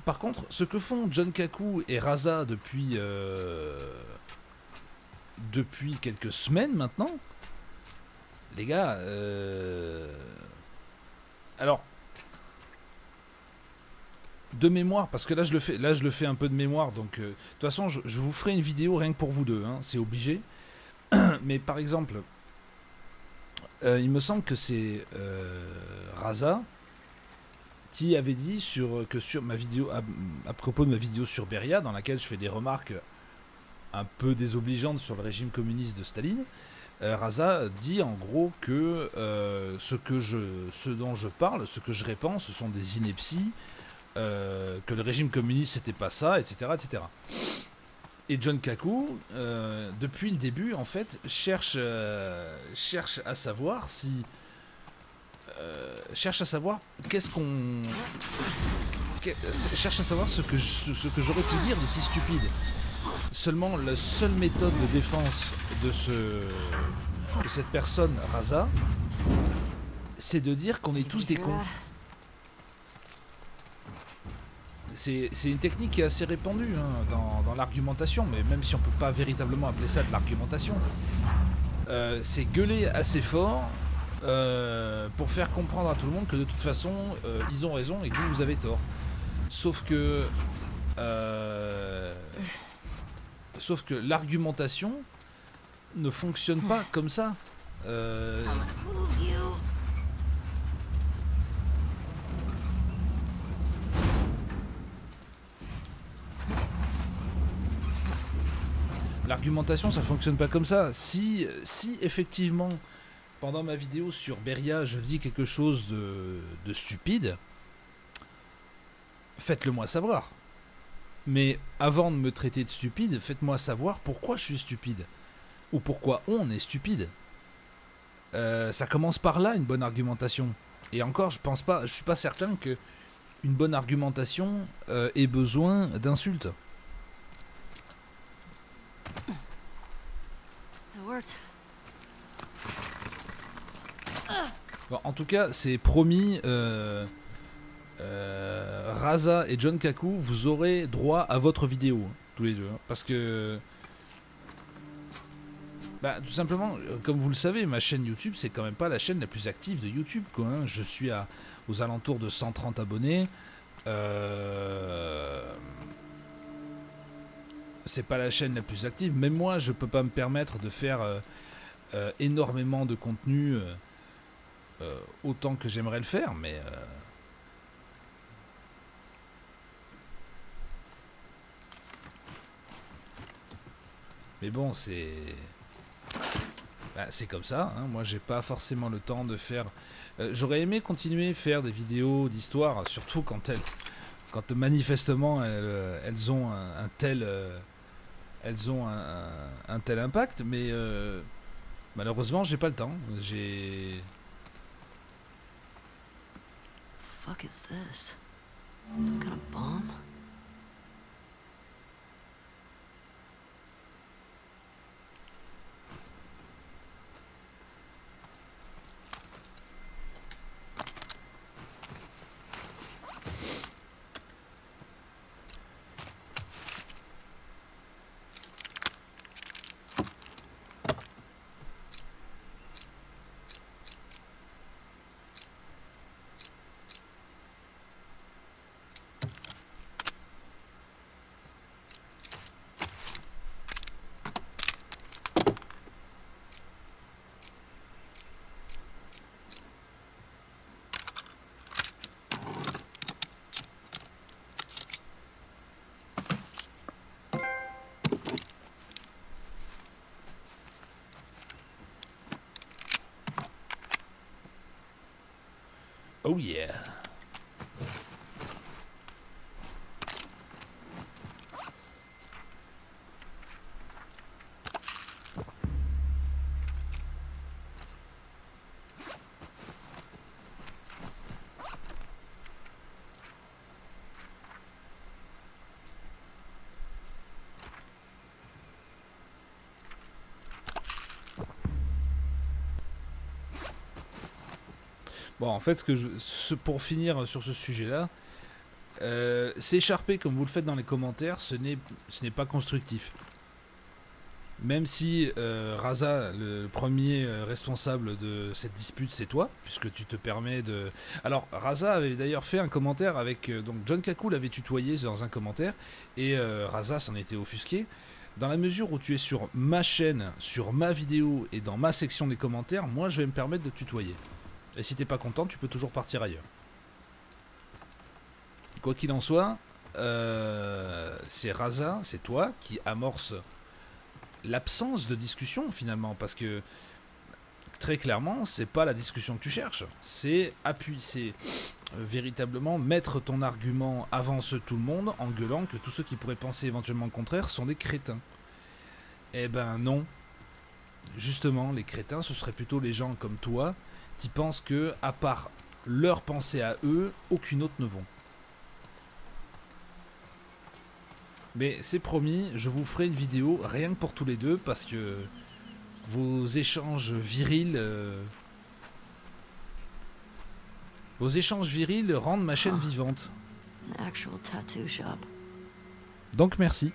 Par contre, ce que font John Kaku et Raza depuis quelques semaines maintenant, les gars, alors, de mémoire, parce que là je le fais un peu de mémoire, donc de toute façon je vous ferai une vidéo rien que pour vous deux, hein, c'est obligé. Mais par exemple, il me semble que c'est Raza qui avait dit sur ma vidéo, à propos de ma vidéo sur Beria, dans laquelle je fais des remarques un peu désobligeantes sur le régime communiste de Staline, Raza dit en gros que ce dont je parle, ce que je répands, ce sont des inepties, que le régime communiste c'était pas ça, etc., etc. Et John Kaku, depuis le début, en fait, cherche à savoir si... cherche à savoir qu'est-ce qu'on... cherche à savoir ce que j'aurais pu dire de si stupide. Seulement, la seule méthode de défense de cette personne, Raza, c'est de dire qu'on est tous des cons. C'est une technique qui est assez répandue hein, dans l'argumentation, mais même si on peut pas véritablement appeler ça de l'argumentation, c'est gueuler assez fort pour faire comprendre à tout le monde que de toute façon ils ont raison et que vous avez tort. Sauf que l'argumentation ne fonctionne pas comme ça. L'argumentation, ça fonctionne pas comme ça. Si effectivement, pendant ma vidéo sur Beria, je dis quelque chose de stupide, faites-le moi savoir. Mais avant de me traiter de stupide, faites-moi savoir pourquoi je suis stupide. Ou pourquoi on est stupide. Ça commence par là, une bonne argumentation. Et encore, je suis pas certain que une bonne argumentation ait besoin d'insultes. Bon, en tout cas, c'est promis, Raza et John Kaku, vous aurez droit à votre vidéo, hein, tous les deux. Hein, parce que... Bah, tout simplement, comme vous le savez, ma chaîne YouTube, c'est quand même pas la chaîne la plus active de YouTube, quoi. Hein. Je suis aux alentours de 130 abonnés. C'est pas la chaîne la plus active. Même moi, je peux pas me permettre de faire énormément de contenu autant que j'aimerais le faire, mais... Mais bon, c'est... Bah, c'est comme ça, hein. Moi j'ai pas forcément le temps de faire... J'aurais aimé continuer à faire des vidéos d'histoire, surtout quand manifestement elles ont un tel impact, mais malheureusement j'ai pas le temps. Fuck is this? Some kind of bomb? Oh yeah. Bon, en fait, pour finir sur ce sujet-là, s'écharper comme vous le faites dans les commentaires, ce n'est pas constructif. Même si Raza, le premier responsable de cette dispute, c'est toi, puisque tu te permets de... Alors, Raza avait d'ailleurs fait un commentaire avec... donc, John Kaku l'avait tutoyé dans un commentaire, et Raza s'en était offusqué. Dans la mesure où tu es sur ma chaîne, sur ma vidéo, et dans ma section des commentaires, moi, je vais me permettre de tutoyer. Et si t'es pas content, tu peux toujours partir ailleurs. Quoi qu'il en soit, c'est Raza, c'est toi qui amorce l'absence de discussion finalement, parce que très clairement c'est pas la discussion que tu cherches, c'est véritablement mettre ton argument avant tout le monde en gueulant que tous ceux qui pourraient penser éventuellement le contraire sont des crétins. Eh ben non, justement les crétins ce seraient plutôt les gens comme toi qui pensent que à part leur pensée à eux, aucune autre ne vont. Mais c'est promis, je vous ferai une vidéo rien que pour tous les deux parce que vos échanges virils rendent ma chaîne vivante. Donc merci.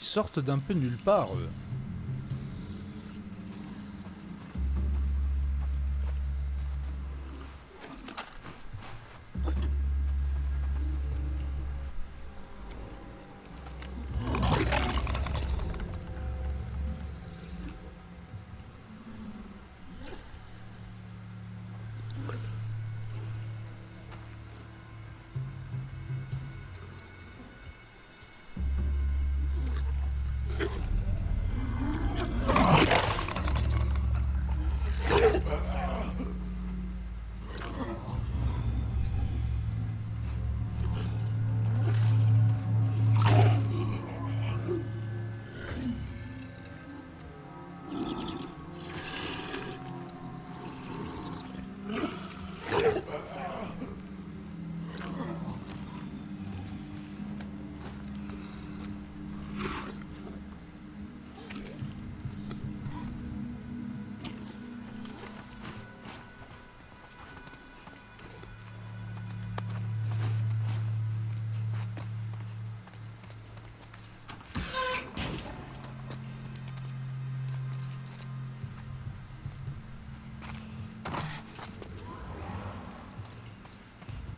Sortent d'un peu nulle part, eux.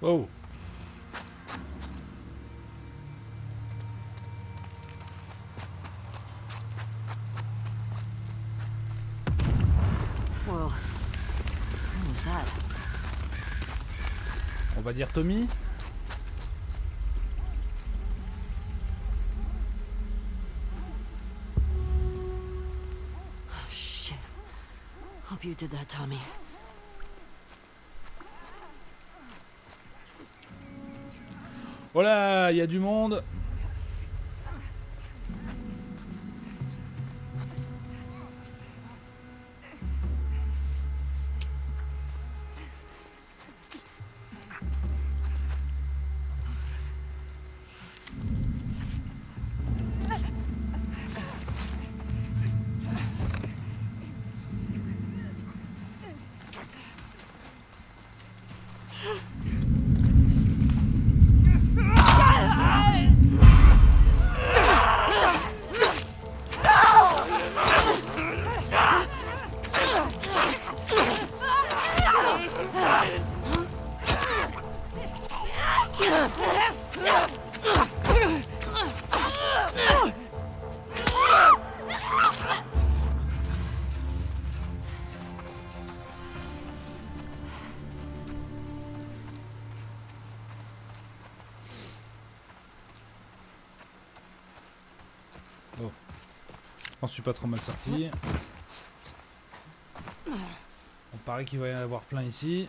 Oh. Whoa. What was that? On va dire Tommy. Oh, shit. Hope you did that, Tommy. Voilà, il y a du monde. Oh. On suis pas trop mal sorti. On paraît qu'il va y en avoir plein ici.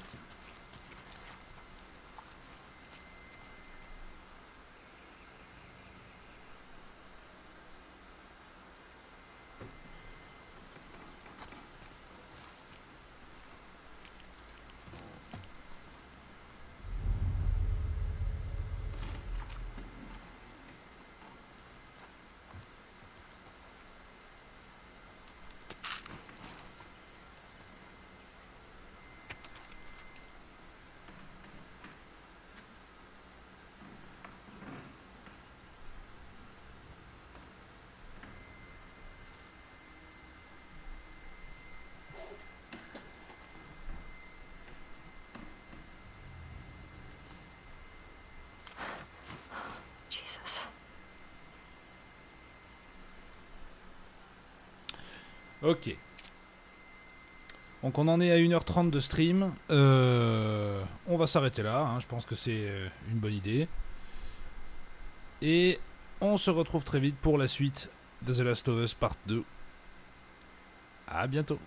Ok. Donc on en est à 1h30 de stream. On va s'arrêter là. Hein. Je pense que c'est une bonne idée. Et on se retrouve très vite pour la suite de The Last of Us Part 2. À bientôt.